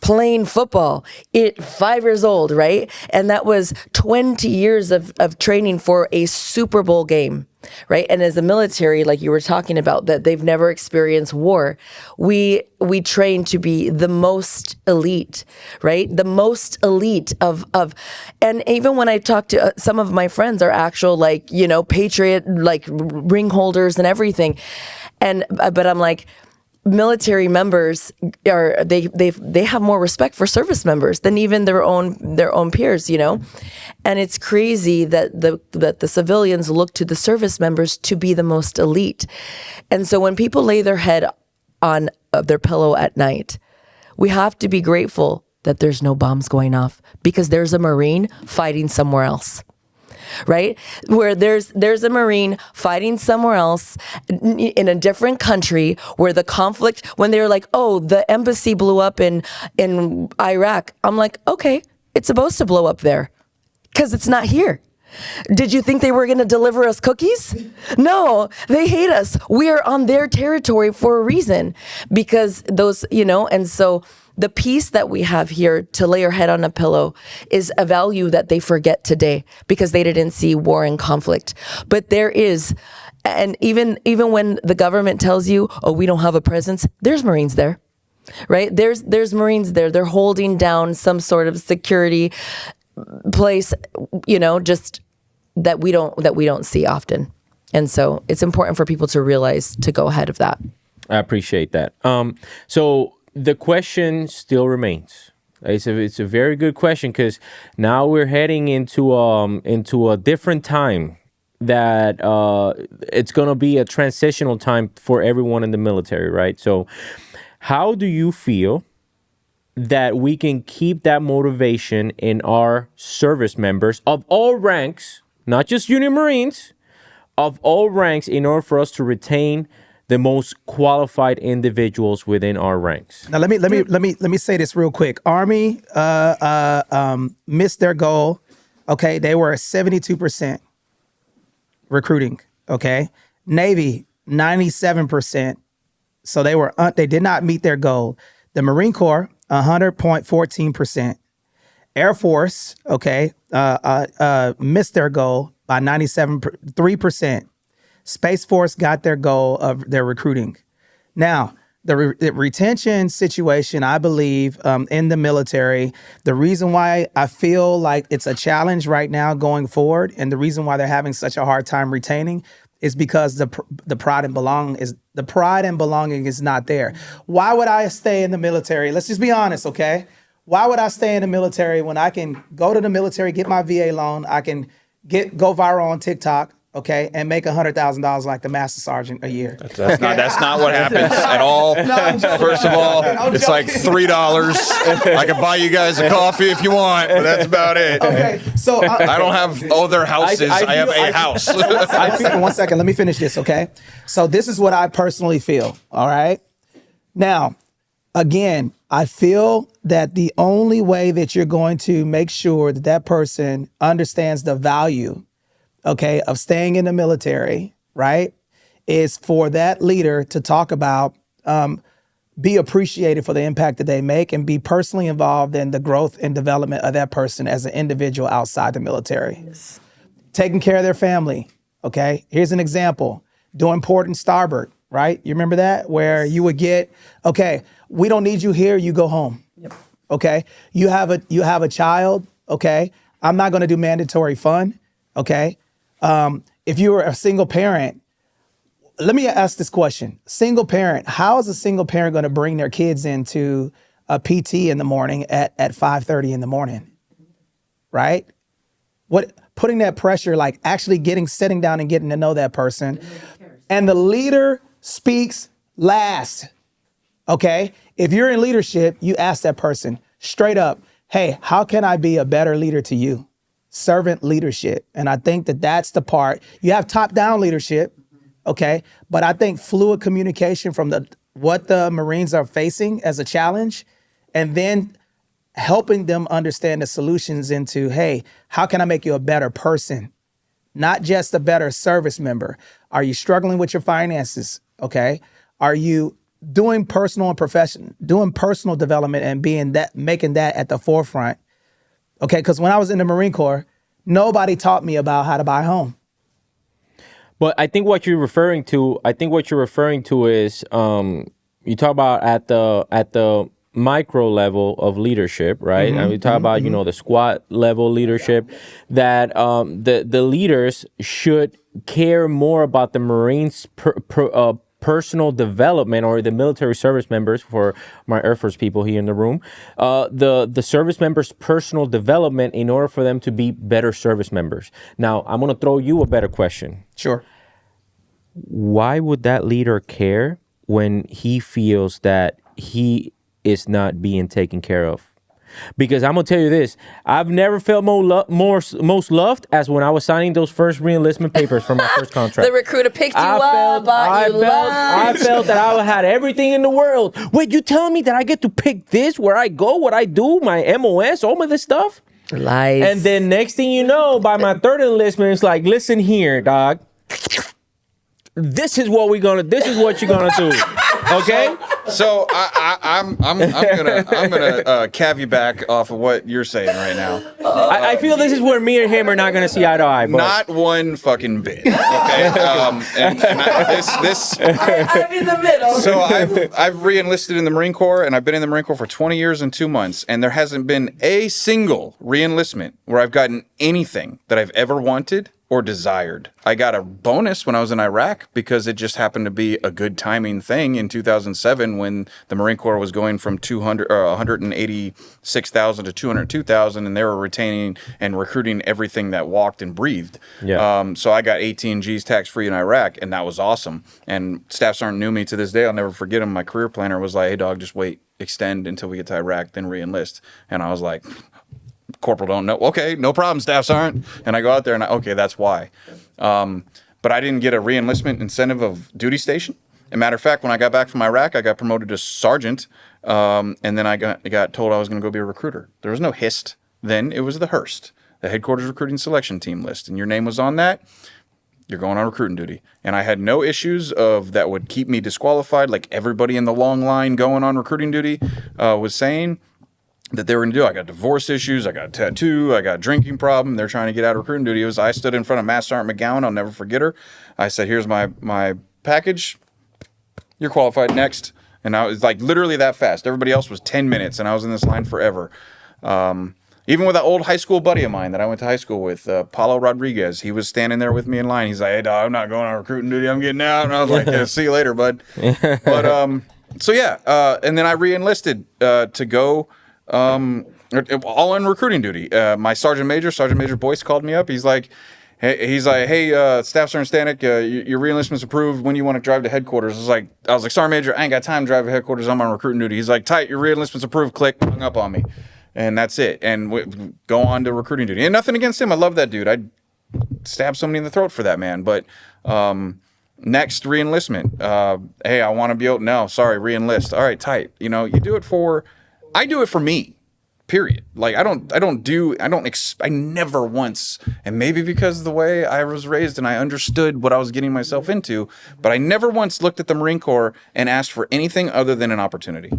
playing football at 5 years old, right? And that was 20 years of training for a Super Bowl game, right? And as a military, like you were talking about, that they've never experienced war, we train to be the most elite, right? The most elite of and even when I talk to some of my friends are actual, like, patriot, like, ring holders and everything. But I'm like, military members they have more respect for service members than even their own peers, and it's crazy that the civilians look to the service members to be the most elite. And so when people lay their head on their pillow at night, we have to be grateful that there's no bombs going off, because there's a Marine fighting somewhere else. Right? Where there's a Marine fighting somewhere else in a different country, where the conflict, when they're like, oh, the embassy blew up in Iraq. I'm like, okay, it's supposed to blow up there because it's not here. Did you think they were going to deliver us cookies? No, they hate us. We are on their territory for a reason, because and so the peace that we have here to lay our head on a pillow is a value that they forget today, because they didn't see war and conflict. But there is, and even when the government tells you, oh, we don't have a presence, there's Marines there, right? There's Marines there. They're holding down some sort of security place, just that we don't see often. And so it's important for people to realize, to go ahead of that. I appreciate that. So the question still remains. It's a very good question, because now we're heading into a different time, that it's going to be a transitional time for everyone in the military, right? So how do you feel that we can keep that motivation in our service members of all ranks, not just Union Marines, of all ranks, in order for us to retain the most qualified individuals within our ranks? Now let me say this real quick. Army missed their goal. Okay, they were 72% recruiting. Okay, Navy 97%. So they did not meet their goal. The Marine Corps 100.14%. Air Force, missed their goal by 3%. Space Force got their goal of their recruiting. Now, the retention situation, I believe, in the military, the reason why I feel like it's a challenge right now going forward, and the reason why they're having such a hard time retaining, is because the pride and belonging is not there. Why would I stay in the military? Let's just be honest, okay? Why would I stay in the military when I can go to the military, get my VA loan, I can go viral on TikTok, okay, and make $100,000 like the Master Sergeant a year? That's not what happens at all. First of all, it's like $3. I can buy you guys a coffee if you want, but that's about it. Okay, so I don't have other houses. I have a house. One second, let me finish this, okay? So this is what I personally feel, all right? Now, again, I feel that the only way that you're going to make sure that that person understands the value, okay, of staying in the military, right, is for that leader to talk about, be appreciated for the impact that they make, and be personally involved in the growth and development of that person as an individual outside the military. Yes. Taking care of their family, okay? Here's an example. Doing port and starboard, right? You remember that? Where you would get, okay, we don't need you here, you go home. Yep. Okay, you have a child. Okay, I'm not going to do mandatory fund. Okay, if you were a single parent, let me ask this question: single parent, how is a single parent going to bring their kids into a PT in the morning at 5:30 in the morning? Right? What putting that pressure, like actually sitting down and getting to know that person, and the leader speaks last. Okay, if you're in leadership, you ask that person straight up, "Hey, how can I be a better leader to you?" Servant leadership, and I think that's the part. You have top-down leadership. Okay, but I think fluid communication from what the Marines are facing as a challenge, and then helping them understand the solutions into, hey, how can I make you a better person? Not just a better service member. Are you struggling with your finances? Okay, are you doing personal development and making that at the forefront? Okay, because when I was in the Marine Corps, nobody taught me about how to buy a home. But I think what you're referring to is you talk about at the micro level of leadership, right? And we talk about the squad level leadership, that the leaders should care more about the Marines' personal development, or the military service members, for my Air Force people here in the room, the service members' personal development in order for them to be better service members. Now, I'm going to throw you a better question. Sure. Why would that leader care when he feels that he is not being taken care of? Because I'm gonna tell you this: I've never felt most loved as when I was signing those first re-enlistment papers for my first contract. The recruiter picked you up, I felt that I had everything in the world. Wait, you telling me that I get to pick this, where I go, what I do, my MOS, all of this stuff? Lies. And then next thing you know, by my third enlistment, it's like, listen here, dog. This is what you're gonna do. Okay? So I'm gonna cav you back off of what you're saying right now. I feel this is where me and him are not gonna see eye to eye. But. Not one fucking bit. Okay. I'm in the middle. So I've re-enlisted in the Marine Corps, and I've been in the Marine Corps for 20 years and 2 months, and there hasn't been a single re-enlistment where I've gotten anything that I've ever wanted or desired. I got a bonus when I was in Iraq because it just happened to be a good timing thing in 2007 when the Marine Corps was going from 186,000 to 202,000, and they were retaining and recruiting everything that walked and breathed. Yeah. So I got 18 G's tax-free in Iraq, and that was awesome. And Staff Sergeant knew me to this day. I'll never forget him. My career planner was like, "Hey, dog, just wait, extend until we get to Iraq, then re-enlist." And I was like, "Corporal don't know." "Okay, no problem, Staff Sergeant." And I go out there and okay, that's why. But I didn't get a re-enlistment incentive of duty station. As a matter of fact, when I got back from Iraq, I got promoted to sergeant, and then I got told I was going to go be a recruiter. There was no HIST then; it was the HERST, the Headquarters Recruiting Selection Team list, and your name was on that. You're going on recruiting duty. And I had no issues of that would keep me disqualified, like everybody in the long line going on recruiting duty was saying that they were going to do. I got divorce issues, I got a tattoo, I got a drinking problem. They're trying to get out of recruiting duty. I stood in front of Master Sergeant McGowan. I'll never forget her. I said, "Here's my package. You're qualified, next." And I was like literally that fast. Everybody else was 10 minutes, and I was in this line forever. Even with an old high school buddy of mine that I went to high school with, Paulo Rodriguez, he was standing there with me in line. He's like, "Hey, dog, I'm not going on recruiting duty. I'm getting out." And I was like, "Yeah, see you later, bud." But so yeah, and then I re-enlisted to go all in recruiting duty. My Sergeant Major Boyce called me up. He's like, "Hey, Staff Sergeant Stanek, your re-enlistment's approved. When you want to drive to headquarters?" I was like, "Sergeant Major, I ain't got time to drive to headquarters. I'm on recruiting duty." He's like, "Tight, your re-enlistment's approved." Click, hung up on me. And that's it. And go on to recruiting duty. And nothing against him. I love that dude. I'd stab somebody in the throat for that man. But next re-enlistment. Hey, I want to be able. No, sorry, re-enlist. All right, tight. You do it for. I do it for me. Period. Like I never once, and maybe because of the way I was raised and I understood what I was getting myself into, but I never once looked at the Marine Corps and asked for anything other than an opportunity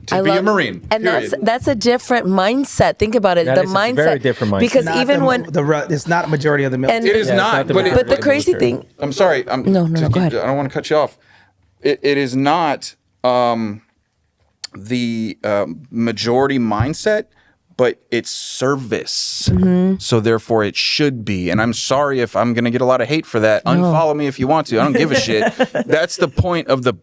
to be a Marine. And period. that's a different mindset. Think about it. That the is mindset. a very different mindset. Because Not even when it's not a majority of the military. It is not. But the crazy thing. I'm sorry. No, go ahead. I don't want to cut you off. It is not. the majority mindset, but it's service. So therefore it should be. And I'm sorry if I'm going to get a lot of hate for that. Unfollow me if you want to. I don't give a shit. That's the point of the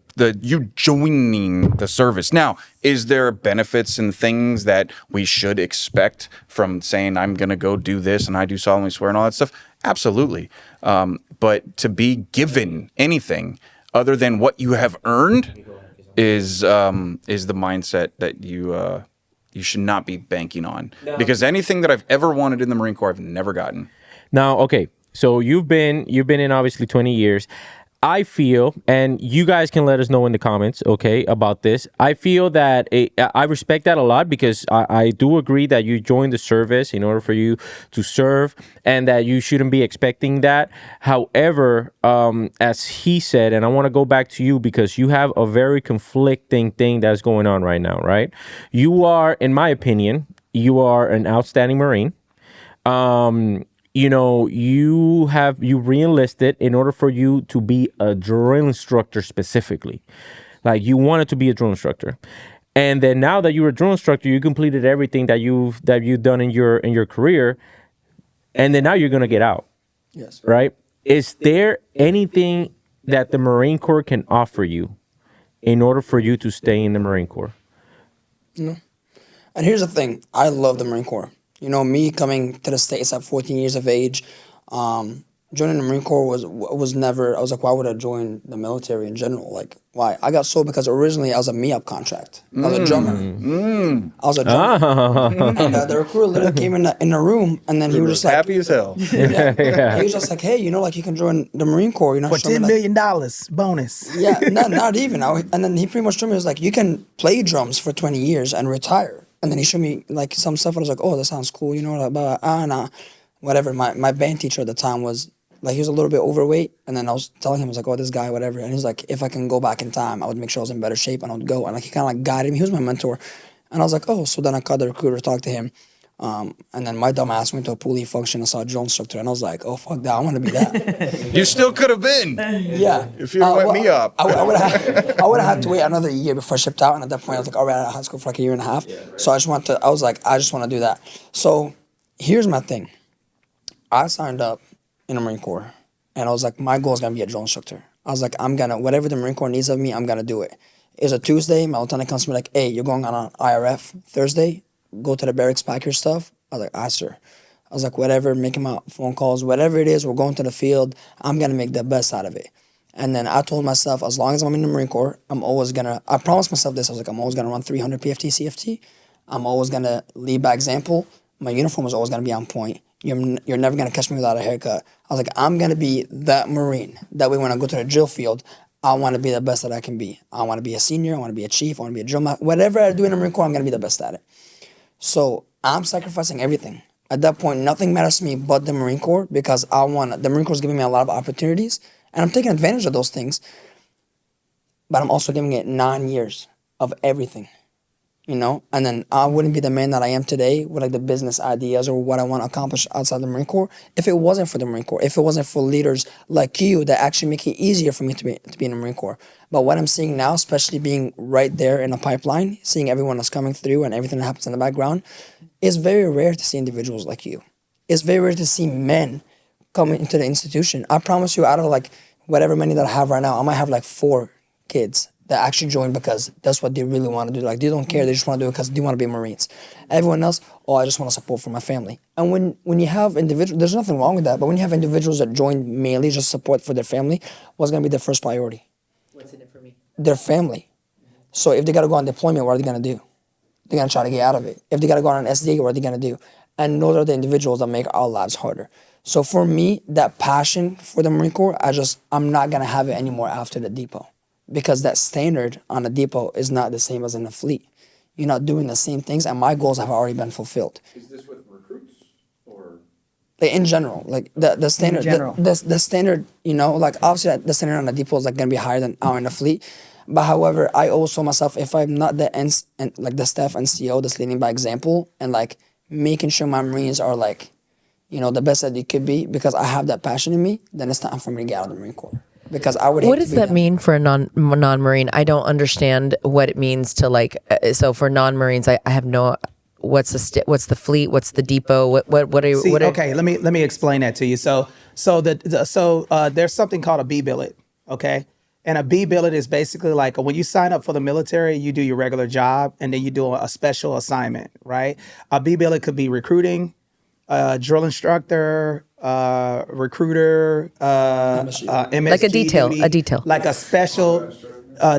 you joining the service. Now, is there benefits and things that we should expect from saying I'm going to go do this and I do solemnly swear and all that stuff? Absolutely. But to be given anything other than what you have earned is the mindset that you should not be banking on. Because anything that I've ever wanted in the Marine Corps, I've never gotten. Now, okay, so you've been in obviously 20 years. I feel, and you guys can let us know in the comments, okay, about this. I feel that I respect that a lot because I do agree that you joined the service in order for you to serve and that you shouldn't be expecting that. However, as he said, and I want to go back to you because you have a very conflicting thing that's going on right now, right? You are, in my opinion, you are an outstanding Marine. You know, you re-enlisted in order for you to be a drill instructor specifically. Like you wanted to be a drill instructor. And then now that you're a drill instructor, you completed everything that you've done in your career. And then now you're going to get out. Yes. Right? Is there anything that the Marine Corps can offer you in order for you to stay in the Marine Corps? No. And here's the thing. I love the Marine Corps. You know, me coming to the States at 14 years of age, joining the Marine Corps was never, I was like, why would I join the military in general? Like, why? I got sold because originally I was a me-up contract. I was a drummer. I was a drummer. And the recruiter literally came in the room, and then he was just like, happy as hell. yeah. He was just like, hey, you know, like you can join the Marine Corps. You know, For $10 million bonus. Yeah, not even. And then he pretty much told me, he was like, you can play drums for 20 years and retire. And then he showed me like some stuff, and I was like, oh, that sounds cool, you know, like, nah, whatever. My band teacher at the time was like, he was a little bit overweight, and then I was telling him, I was like, oh, this guy, whatever. And he's like, if I can go back in time, I would make sure I was in better shape, and I would go. And like he kind of like guided me. He was my mentor. And I was like, oh, so then I called the recruiter, talked to him. And then my dumb ass went to a pool function and saw a drill instructor, and I was like, oh, fuck that, I want to be that. You still could have been. Yeah. If you went me up. I would have had to wait another year before I shipped out, and at that point I was like, all right, I had to go for like a year and a half. So I just want to do that. So here's my thing. I signed up in the Marine Corps, and I was like, my goal is going to be a drill instructor. I was like, whatever the Marine Corps needs of me, I'm going to do it. It's a Tuesday, my lieutenant comes to me like, hey, you're going on an IRF Thursday, go to the barracks, pack your stuff. I was like, ah, sir. I was like, whatever, making my phone calls, whatever it is, we're going to the field, I'm going to make the best out of it. And then I told myself, as long as I'm in the Marine Corps, I promised myself this, I was like, I'm always going to run 300 PFT, CFT. I'm always going to lead by example. My uniform is always going to be on point. You're never going to catch me without a haircut. I was like, I'm going to be that Marine. That way when I go to the drill field, I want to be the best that I can be. I want to be a senior, I want to be a chief, I want to be a drill master. Whatever I do in the Marine Corps, I'm going to be the best at it. So I'm sacrificing everything. At that point, nothing matters to me but the Marine Corps because the Marine Corps is giving me a lot of opportunities and I'm taking advantage of those things. But I'm also giving it 9 years of everything, you know? And then I wouldn't be the man that I am today with like the business ideas or what I want to accomplish outside the Marine Corps if it wasn't for the Marine Corps, if it wasn't for leaders like you that actually make it easier for me to be in the Marine Corps. But what I'm seeing now, especially being right there in a pipeline, seeing everyone that's coming through and everything that happens in the background, it's very rare to see individuals like you. It's very rare to see men coming into the institution. I promise you, out of like whatever many that I have right now, I might have like 4 kids that actually join because that's what they really want to do. Like they don't care, they just want to do it because they want to be Marines. Everyone else, oh, I just want to support for my family. And when you have individuals, there's nothing wrong with that, but when you have individuals that join mainly just support for their family, what's going to be their first priority? What's in it for me? Their family. So if they got to go on deployment, what are they going to do? They're going to try to get out of it. If they got to go on an SD, what are they going to do? And those are the individuals that make our lives harder. So for me, that passion for the Marine Corps, I'm not going to have it anymore after the depot. Because that standard on the depot is not the same as in the fleet. You're not doing the same things, and my goals have already been fulfilled. Is this with recruits or? Like in general, like the standard, the standard, you know, like obviously the standard on the depot is like going to be higher than out in the fleet. But however, I also myself, if I'm not the like the staff NCO that's leading by example and like making sure my Marines are like, you know, the best that they could be because I have that passion in me, then it's time for me to get out of the Marine Corps. because I would hate What to does be that them. mean for a non-Marine? I don't understand what it means to like. So for non-Marines, I have no. What's the fleet? What's the depot? What are you? See, What are, okay, let me explain that to you. So there's something called a B billet, okay? And a B billet is basically like when you sign up for the military, you do your regular job and then you do a special assignment, right? A B billet could be recruiting, drill instructor, recruiter, MSG Like a detail, duty, a detail. like a special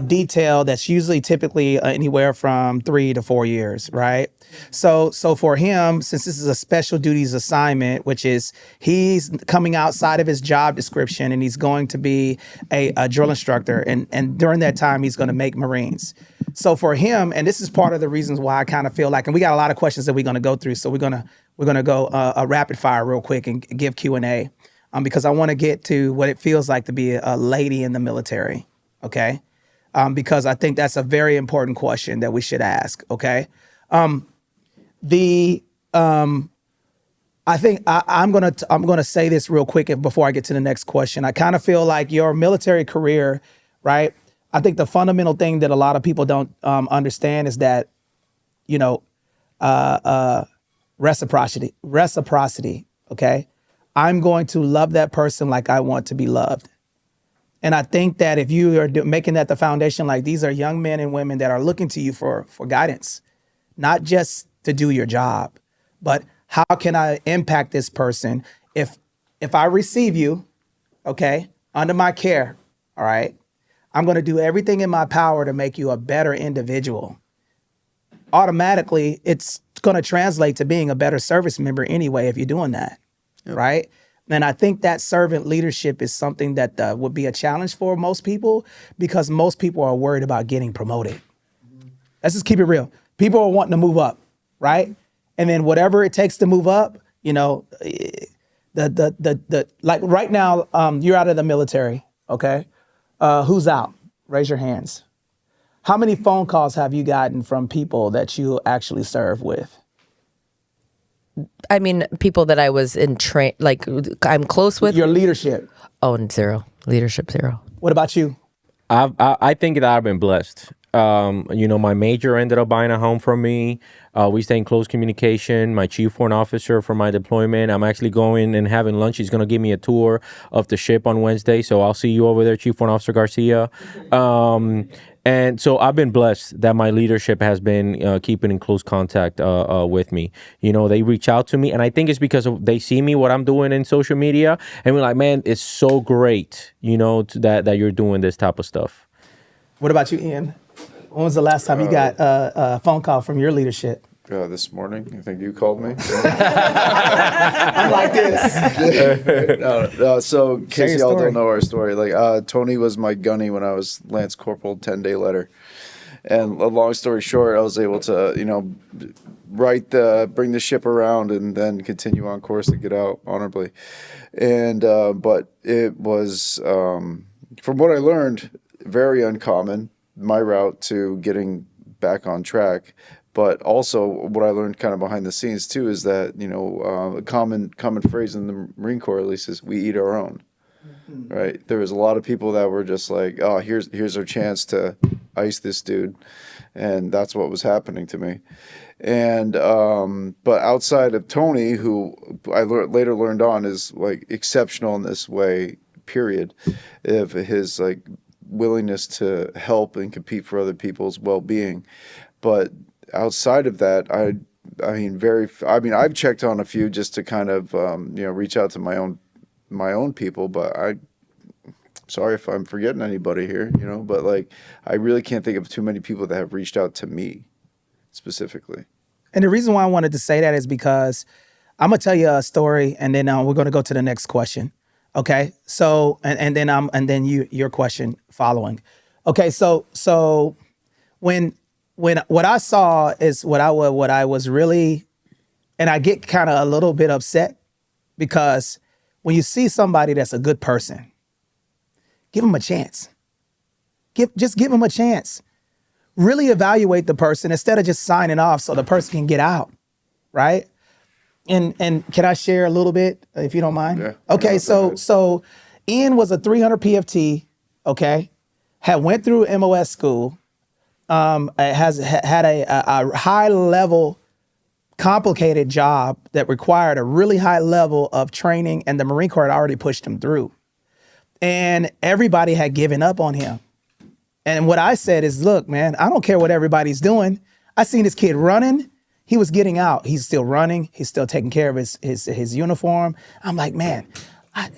detail that's usually typically anywhere from 3 to 4 years, right? So for him, since this is a special duties assignment, which is he's coming outside of his job description and he's going to be a drill instructor, and during that time he's going to make Marines. So for him, and this is part of the reasons why I kind of feel like, and we got a lot of questions that we're going to go through, so we're gonna go a rapid fire real quick and give Q&A, because I want to get to what it feels like to be a lady in the military, okay? Because I think that's a very important question that we should ask. Okay, I think I'm gonna say this real quick before I get to the next question. I kind of feel like your military career, right? I think the fundamental thing that a lot of people don't understand is that, you know, reciprocity. Okay, I'm going to love that person like I want to be loved. And I think that if you are making that the foundation, like these are young men and women that are looking to you for guidance, not just to do your job, but how can I impact this person if I receive you, okay, under my care, all right, I'm going to do everything in my power to make you a better individual. Automatically, it's going to translate to being a better service member anyway if you're doing that, right? And I think that servant leadership is something that would be a challenge for most people because most people are worried about getting promoted. Let's just keep it real. People are wanting to move up, right? And then whatever it takes to move up, you know, like right now, you're out of the military, okay? Who's out? Raise your hands. How many phone calls have you gotten from people that you actually serve with? I mean, people that I was in like I'm close with. Your leadership. Oh, and zero. Leadership, zero. What about you? I think that I've been blessed. You know, my major ended up buying a home from me. We stay in close communication. My chief foreign officer for my deployment, I'm actually going and having lunch. He's going to give me a tour of the ship on Wednesday. So I'll see you over there, Chief Foreign Officer Garcia. And so I've been blessed that my leadership has been keeping in close contact with me. You know, they reach out to me, and I think it's because they see me, what I'm doing in social media, and we're like, man, it's so great, you know, that you're doing this type of stuff. What about you, Ian? When was the last time you got a phone call from your leadership? This morning, I think you called me. I'm like this. No, so in case your y'all story. don't know our story, like Tony was my gunny when I was Lance Corporal, 10-day letter. And a long story short, I was able to, you know, bring the ship around and then continue on course to get out honorably. And but it was, from what I learned, very uncommon, my route to getting back on track. But also, what I learned kind of behind the scenes too is that, you know, a common phrase in the Marine Corps at least is we eat our own. Mm-hmm. Right? There was a lot of people that were just like, oh, here's our chance to ice this dude, and that's what was happening to me. And but outside of Tony, who I later learned on is like exceptional in this way, period, of his like willingness to help and compete for other people's well-being, but outside of that, I've checked on a few just to kind of you know, reach out to my own people, but sorry if I'm forgetting anybody here, you know, but like I really can't think of too many people that have reached out to me specifically. And the reason why I wanted to say that is because I'm gonna tell you a story, and then we're gonna go to the next question. Okay, so and then your question following. Okay, so when what I saw is what I was really, and I get kind of a little bit upset because when you see somebody that's a good person, give them a chance. Just give them a chance. Really evaluate the person instead of just signing off so the person can get out, right? And can I share a little bit if you don't mind? Yeah. Okay, so Ian was a 300 PFT, okay, had went through MOS school, had a high level, complicated job that required a really high level of training, and the Marine Corps had already pushed him through. And everybody had given up on him. And what I said is, look, man, I don't care what everybody's doing. I seen this kid running. He was getting out. He's still running. He's still taking care of his uniform. I'm like, man,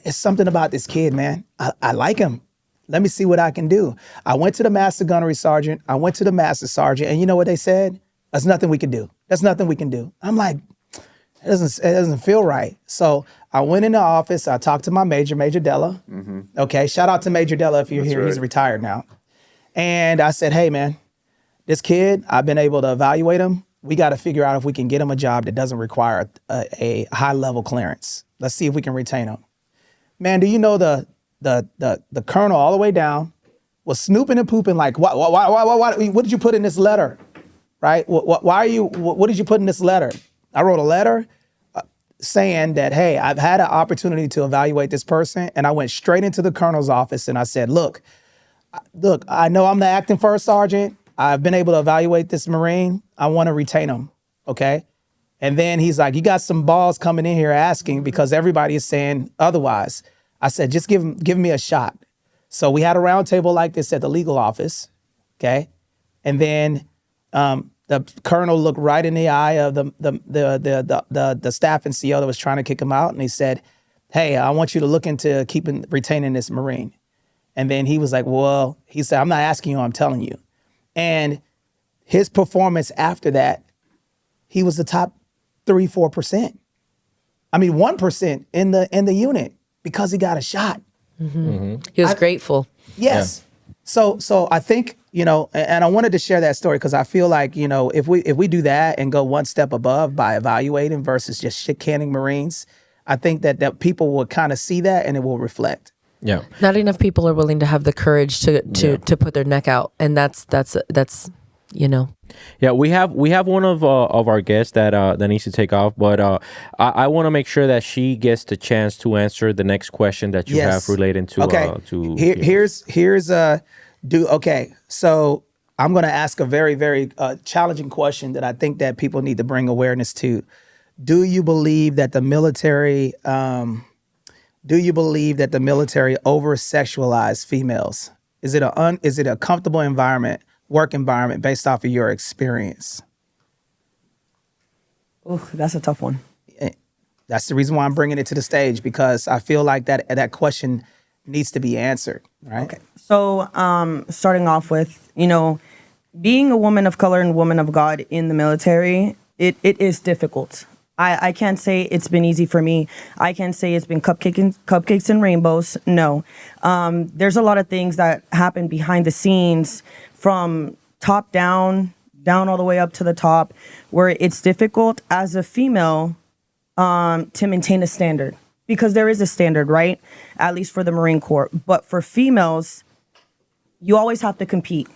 it's something about this kid, man. I like him. Let me see what I can do. I went to the Master Gunnery Sergeant. I went to the Master Sergeant. And you know what they said? There's nothing we can do. There's nothing we can do. I'm like, it doesn't feel right. So I went in the office. I talked to my Major Della. Mm-hmm. Okay, shout out to Major Della if you're here. Right. He's retired now. And I said, hey, man, this kid, I've been able to evaluate him. We got to figure out if we can get him a job that doesn't require a high-level clearance. Let's see if we can retain him. Man, do you know the colonel all the way down was snooping and pooping like, why, what did you put in this letter? Right? What did you put in this letter? I wrote a letter saying that, hey, I've had an opportunity to evaluate this person, and I went straight into the colonel's office and I said, look, I know I'm the acting first sergeant. I've been able to evaluate this Marine. I want to retain him, okay? And then he's like, you got some balls coming in here asking because everybody is saying otherwise. I said, just give me a shot. So we had a round table like this at the legal office, okay? And then the colonel looked right in the eye of the staff and CO that was trying to kick him out, and he said, hey, I want you to look into retaining this Marine. And then he was like, well, he said, I'm not asking you, I'm telling you. And his performance after that, he was the top 3-4%. I mean, 1% in the unit because he got a shot. Mm-hmm. Mm-hmm. He was grateful. Yes. Yeah. So I think, and I wanted to share that story because I feel like, if we do that and go one step above by evaluating versus just shit canning Marines, I think that people will kind of see that and it will reflect. Yeah. Not enough people are willing to have the courage to put their neck out, and that's. Yeah, we have one of our guests that needs to take off, but I want to make sure that she gets the chance to answer the next question that you have related to. Okay. Okay. So I'm going to ask a very, very challenging question that I think that people need to bring awareness to. Do you believe that the military? Do you believe that the military over-sexualize females? Is it a comfortable environment, work environment, based off of your experience? Ooh, that's a tough one. That's the reason why I'm bringing it to the stage, because I feel like that question needs to be answered, right? Okay. So starting off with, being a woman of color and woman of God in the military, it is difficult. I can't say it's been easy for me. I can't say it's been cupcakes and rainbows. No. There's a lot of things that happen behind the scenes, from top down all the way up to the top, where it's difficult as a female to maintain a standard. Because there is a standard, right? At least for the Marine Corps. But for females, you always have to compete.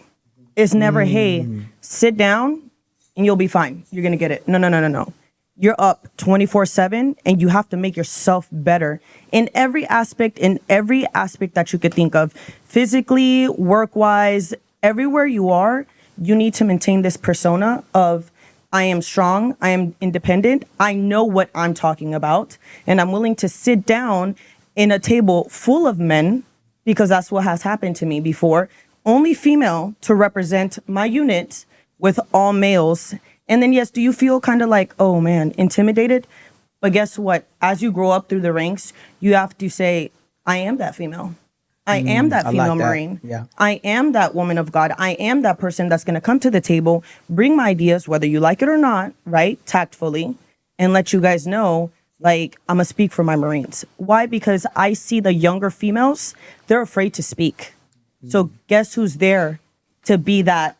It's never, hey, sit down and you'll be fine. You're going to get it. No. You're up 24/7, and you have to make yourself better in every aspect that you could think of. Physically, work-wise, everywhere you are, you need to maintain this persona of, I am strong, I am independent, I know what I'm talking about, and I'm willing to sit down in a table full of men, because that's what has happened to me before. Only female to represent my unit with all males. And then, yes, do you feel kind of like, oh man, intimidated? But guess what? As you grow up through the ranks, you have to say, I am that female. I am that female Marine. Yeah. I am that woman of God. I am that person that's going to come to the table, bring my ideas, whether you like it or not, right? Tactfully, and let you guys know, like, I'm going to speak for my Marines. Why? Because I see the younger females, they're afraid to speak. So guess who's there to be that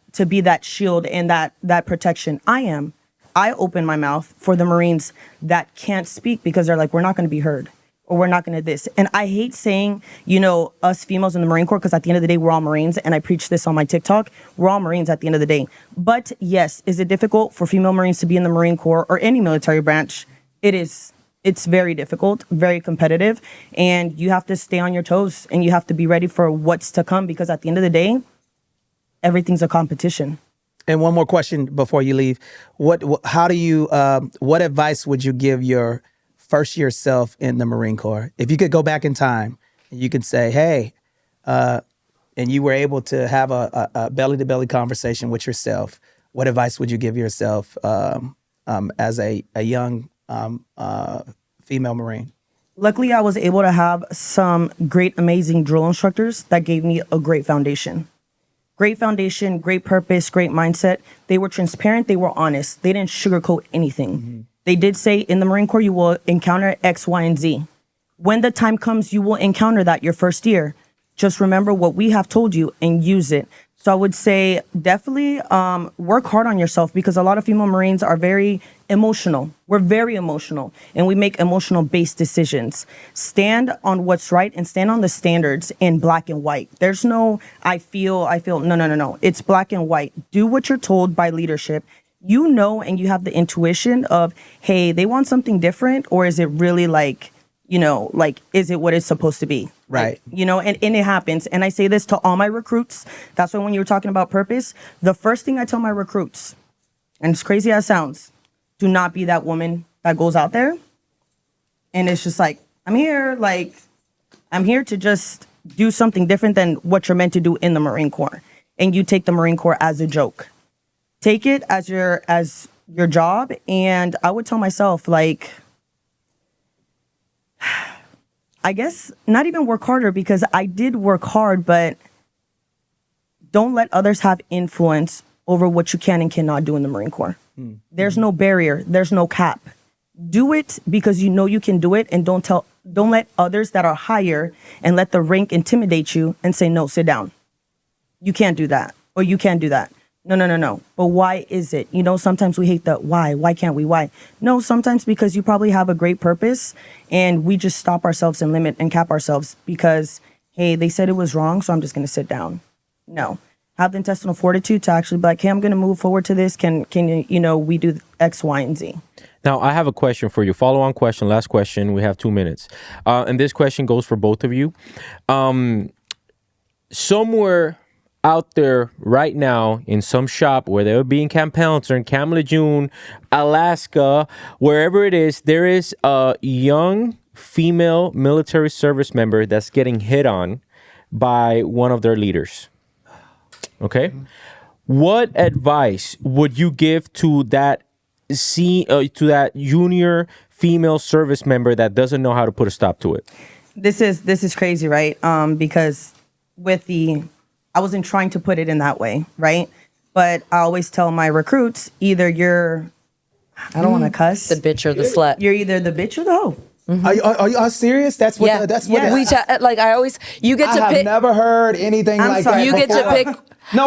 shield and that protection? I am. I open my mouth for the Marines that can't speak because they're like, we're not going to be heard, or we're not going to this. And I hate saying, us females in the Marine Corps, because at the end of the day, we're all Marines, and I preach this on my TikTok. We're all Marines at the end of the day. But yes, is it difficult for female Marines to be in the Marine Corps or any military branch? It is. It's very difficult, very competitive, and you have to stay on your toes and you have to be ready for what's to come, because at the end of the day, everything's a competition. And one more question before you leave. What advice would you give your first year self in the Marine Corps? If you could go back in time and you could say, hey, and you were able to have a belly-to-belly conversation with yourself, what advice would you give yourself as a young female Marine? Luckily, I was able to have some great, amazing drill instructors that gave me a great foundation. Great foundation, great purpose, great mindset. They were transparent. They were honest. They didn't sugarcoat anything. Mm-hmm. They did say in the Marine Corps, you will encounter X, Y, and Z. When the time comes, you will encounter that your first year. Just remember what we have told you and use it. So I would say definitely work hard on yourself, because a lot of female Marines are very emotional. We're very emotional and we make emotional based decisions. Stand on what's right and stand on the standards in black and white. There's no, I feel, no. It's black and white. Do what you're told by leadership. You know, and you have the intuition of, hey, they want something different, or is it really like, is it what it's supposed to be? Right. Like, and it happens. And I say this to all my recruits. That's why when you were talking about purpose, the first thing I tell my recruits, and as crazy as it sounds, do not be that woman that goes out there and it's just like, I'm here to just do something different than what you're meant to do in the Marine Corps. And you take the Marine Corps as a joke. Take it as your job. And I would tell myself, I guess not even work harder, because I did work hard, but don't let others have influence over what you can and cannot do in the Marine Corps. Mm-hmm. There's no barrier. There's no cap. Do it because you know you can do it, and don't let others that are higher and let the rank intimidate you and say, no, sit down. You can't do that, or you can't do that. No. But why is it? Sometimes we hate the why. Why can't we? Why? No, sometimes because you probably have a great purpose and we just stop ourselves and limit and cap ourselves because, hey, they said it was wrong, so I'm just going to sit down. No. Have the intestinal fortitude to actually be like, hey, I'm going to move forward to this. Can we do X, Y, and Z? Now, I have a question for you. Follow-on question, last question. We have 2 minutes. And this question goes for both of you. Somewhere out there right now in some shop, where they would be in Camp Pendleton, in Camp Lejeune, Alaska, wherever it is, there is a young female military service member that's getting hit on by one of their leaders. Okay? What advice would you give to that junior female service member that doesn't know how to put a stop to it? This is crazy, right? Because I wasn't trying to put it in that way, right? But I always tell my recruits, either I don't want to cuss. The bitch or the slut. You're either the bitch or the hoe. Mm-hmm. Are you serious? That's what. Yeah. That's what. Yeah. You get to pick. I've never heard anything like that. You get to pick. No.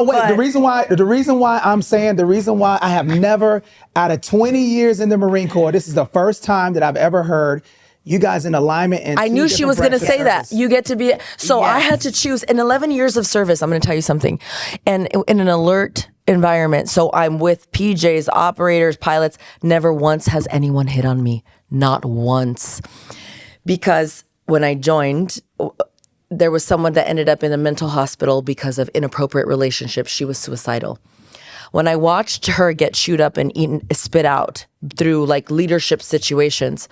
Wait. The reason why I have never, out of 20 years in the Marine Corps, this is the first time that I've ever heard you guys in alignment. And I knew she was going to say that. You get to be. So yes. I had to choose. In 11 years of service, I'm going to tell you something. And in an alert environment, so I'm with PJs, operators, pilots. Never once has anyone hit on me. Not once. Because when I joined, there was someone that ended up in a mental hospital because of inappropriate relationships. She was suicidal. When I watched her get chewed up and spit out through leadership situations,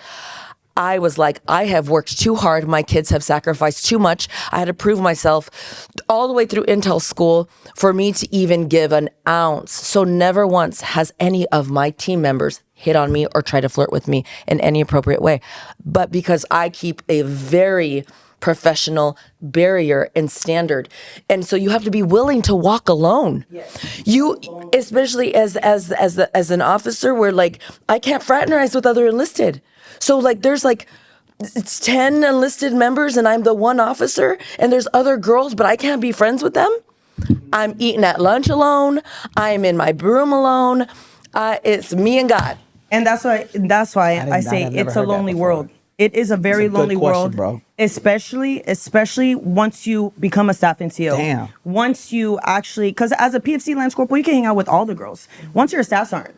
I was like, I have worked too hard. My kids have sacrificed too much. I had to prove myself all the way through intel school for me to even give an ounce. So never once has any of my team members hit on me or try to flirt with me in any appropriate way. But because I keep a very professional barrier and standard. And so you have to be willing to walk alone. Yes. You, especially as an officer, where I can't fraternize with other enlisted. So there's it's 10 enlisted members and I'm the one officer, and there's other girls, but I can't be friends with them. I'm eating at lunch alone. I'm in my room alone. It's me and God. And that's why I say it's a lonely world. It is a very lonely world, bro. Especially once you become a staff NCO. Damn. Once you actually, because as a PFC Lance Corporal, you can hang out with all the girls. Once you're a staff sergeant,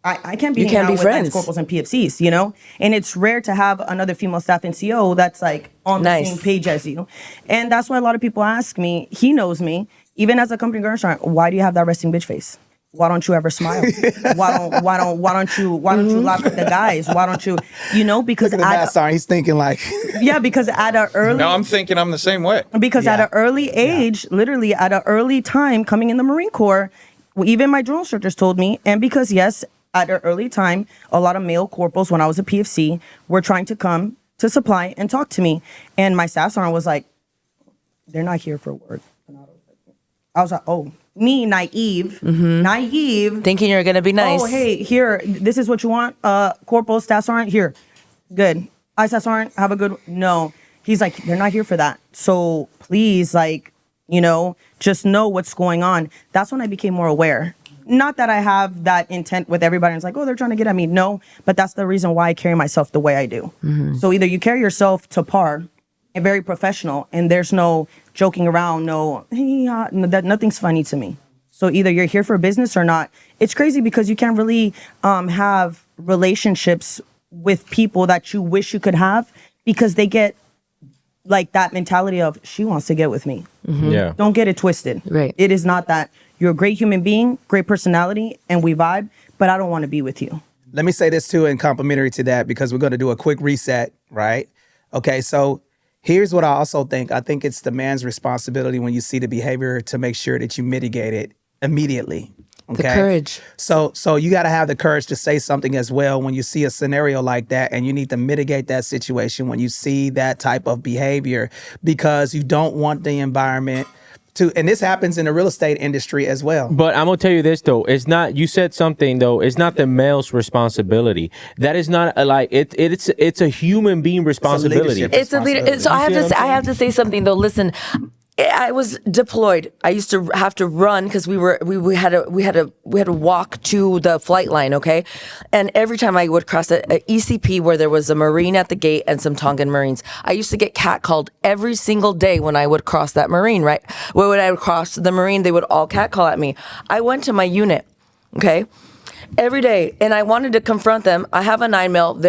I can't be You hanging can't out be with friends. lance corporals and PFCs, you know? And it's rare to have another female staff NCO that's like on the Nice. same page as you. And that's why a lot of people ask me, he knows me, even as a company girl sergeant, why do you have that resting bitch face? Why don't you ever smile? Why don't you laugh with the guys? Why don't you, you know, because Look at the master sergeant. He's thinking like, yeah, because at an early Now I'm thinking I'm the same way. because at Yeah. an early age, literally at an early time coming in the Marine Corps, even my drill instructors told me, and because yes, at an early time, a lot of male corporals when I was a PFC were trying to come to supply and talk to me. And my staff sergeant was like, they're not here for work. I was like, oh, me, naive, Thinking you're gonna be nice. oh, hey, here, this is what you want, corporal, staff sergeant, here, good. I staff sergeant, have a good, no. He's like, they're not here for that. So please, like, you know, just know what's going on. That's when I became more aware. Not that I have that intent with everybody. And it's like, oh, they're trying to get at me. No, but that's the reason why I carry myself the way I do. So either you carry yourself to par and very professional, and there's no joking around, no, hey, nothing's funny to me. So either you're here for business or not. It's crazy because you can't really have relationships with people that you wish you could have because they get like that mentality of she wants to get with me. Yeah. Don't get it twisted. Right. It is not that. You're a great human being, great personality, and we vibe, but I don't want to be with you. let me say this too, in complementary to that, because we're going to do a quick reset, right? Okay, so here's what I also think. I think it's the man's responsibility when you see the behavior to make sure that you mitigate it immediately. Okay? The courage. So you got to have the courage to say something as well when you see a scenario like that, and you need to mitigate that situation when you see that type of behavior, because you don't want the environment to, and this happens in the real estate industry as well. But I'm gonna tell you this though, it's not. You said something though. It's not the male's responsibility. That is not like it. It's a human being responsibility. leadership It's a leader. So I see what I'm I have to say something though. Listen, I was deployed. I used to have to run because we had to walk to the flight line. Okay, and every time I would cross a ECP where there was a Marine at the gate and some Tongan Marines, I used to get catcalled every single day when I would cross that Marine. Right, when I would cross the Marine, they would all catcall at me. I went to my unit. Okay. Every day, and I wanted to confront them. I have a 9mm.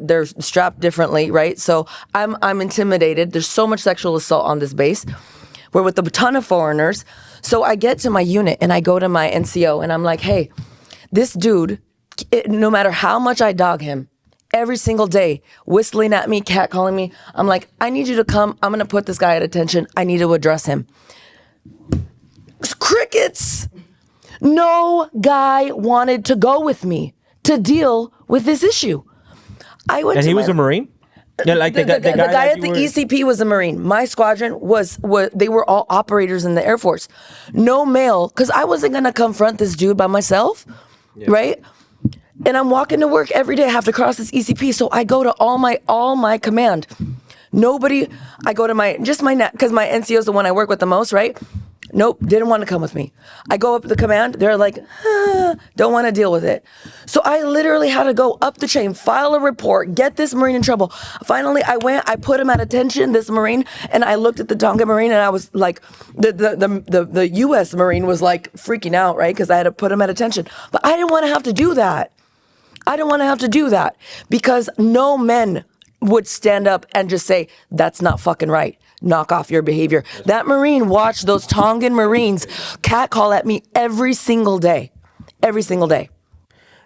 They're strapped differently, right? So I'm intimidated. There's so much sexual assault on this base. We're with a ton of foreigners. So I get to my unit and I go to my NCO and I'm like, hey, this dude, no matter how much I dog him, every single day, whistling at me, catcalling me, I'm like, I need you to come. I'm gonna put this guy at attention. I need to address him. Crickets. No guy wanted to go with me to deal with this issue. I went And to he was a Marine. Yeah, like the guy that at you the were- ECP was a Marine. My squadron was they were all operators in the Air Force. No male, because I wasn't gonna confront this dude by myself, right? And I'm walking to work every day. I have to cross this ECP, so I go to all my command. Nobody. I go to because my NCO is the one I work with the most, right? Nope, didn't want to come with me. I go up to the command. They're like, don't want to deal with it. So I literally had to go up the chain, file a report, get this Marine in trouble. Finally, I put him at attention, this Marine, and I looked at the Tonga Marine, and I was like, the U.S. Marine was like freaking out, right? Because I had to put him at attention. But I didn't want to have to do that. Because no men would stand up and just say, that's not fucking right. Knock off your behavior. That Marine watched those Tongan Marines catcall at me every single day. Every single day.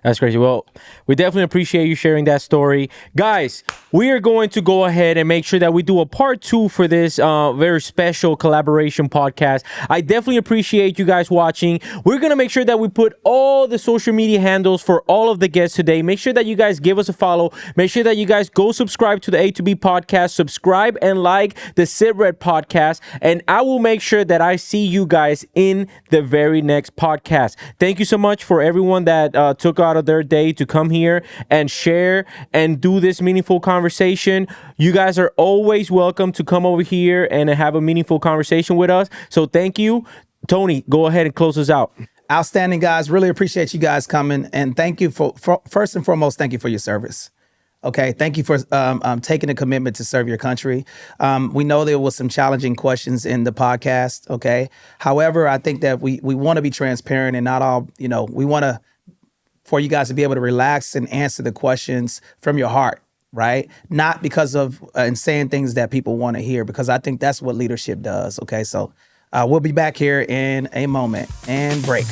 That's crazy. Well, we definitely appreciate you sharing that story. Guys, we are going to go ahead and make sure that we do a part 2 for this very special collaboration podcast. I definitely appreciate you guys watching. We're going to make sure that we put all the social media handles for all of the guests today. Make sure that you guys give us a follow. Make sure that you guys go subscribe to the A2B podcast. Subscribe and like the SitRep podcast. And I will make sure that I see you guys in the very next podcast. Thank you so much for everyone that took out of their day to come here and share and do this meaningful conversation. You guys are always welcome to come over here and have a meaningful conversation with us. So thank you. Tony, go ahead and close us out. Outstanding, guys. Really appreciate you guys coming. And thank you for first and foremost, thank you for your service. Okay. Thank you for taking a commitment to serve your country. We know there was some challenging questions in the podcast. Okay. However, I think that we want to be transparent and not all, we want to for you guys to be able to relax and answer the questions from your heart, right? Not because of and saying things that people want to hear, because I think that's what leadership does. Okay, so we'll be back here in a moment and break.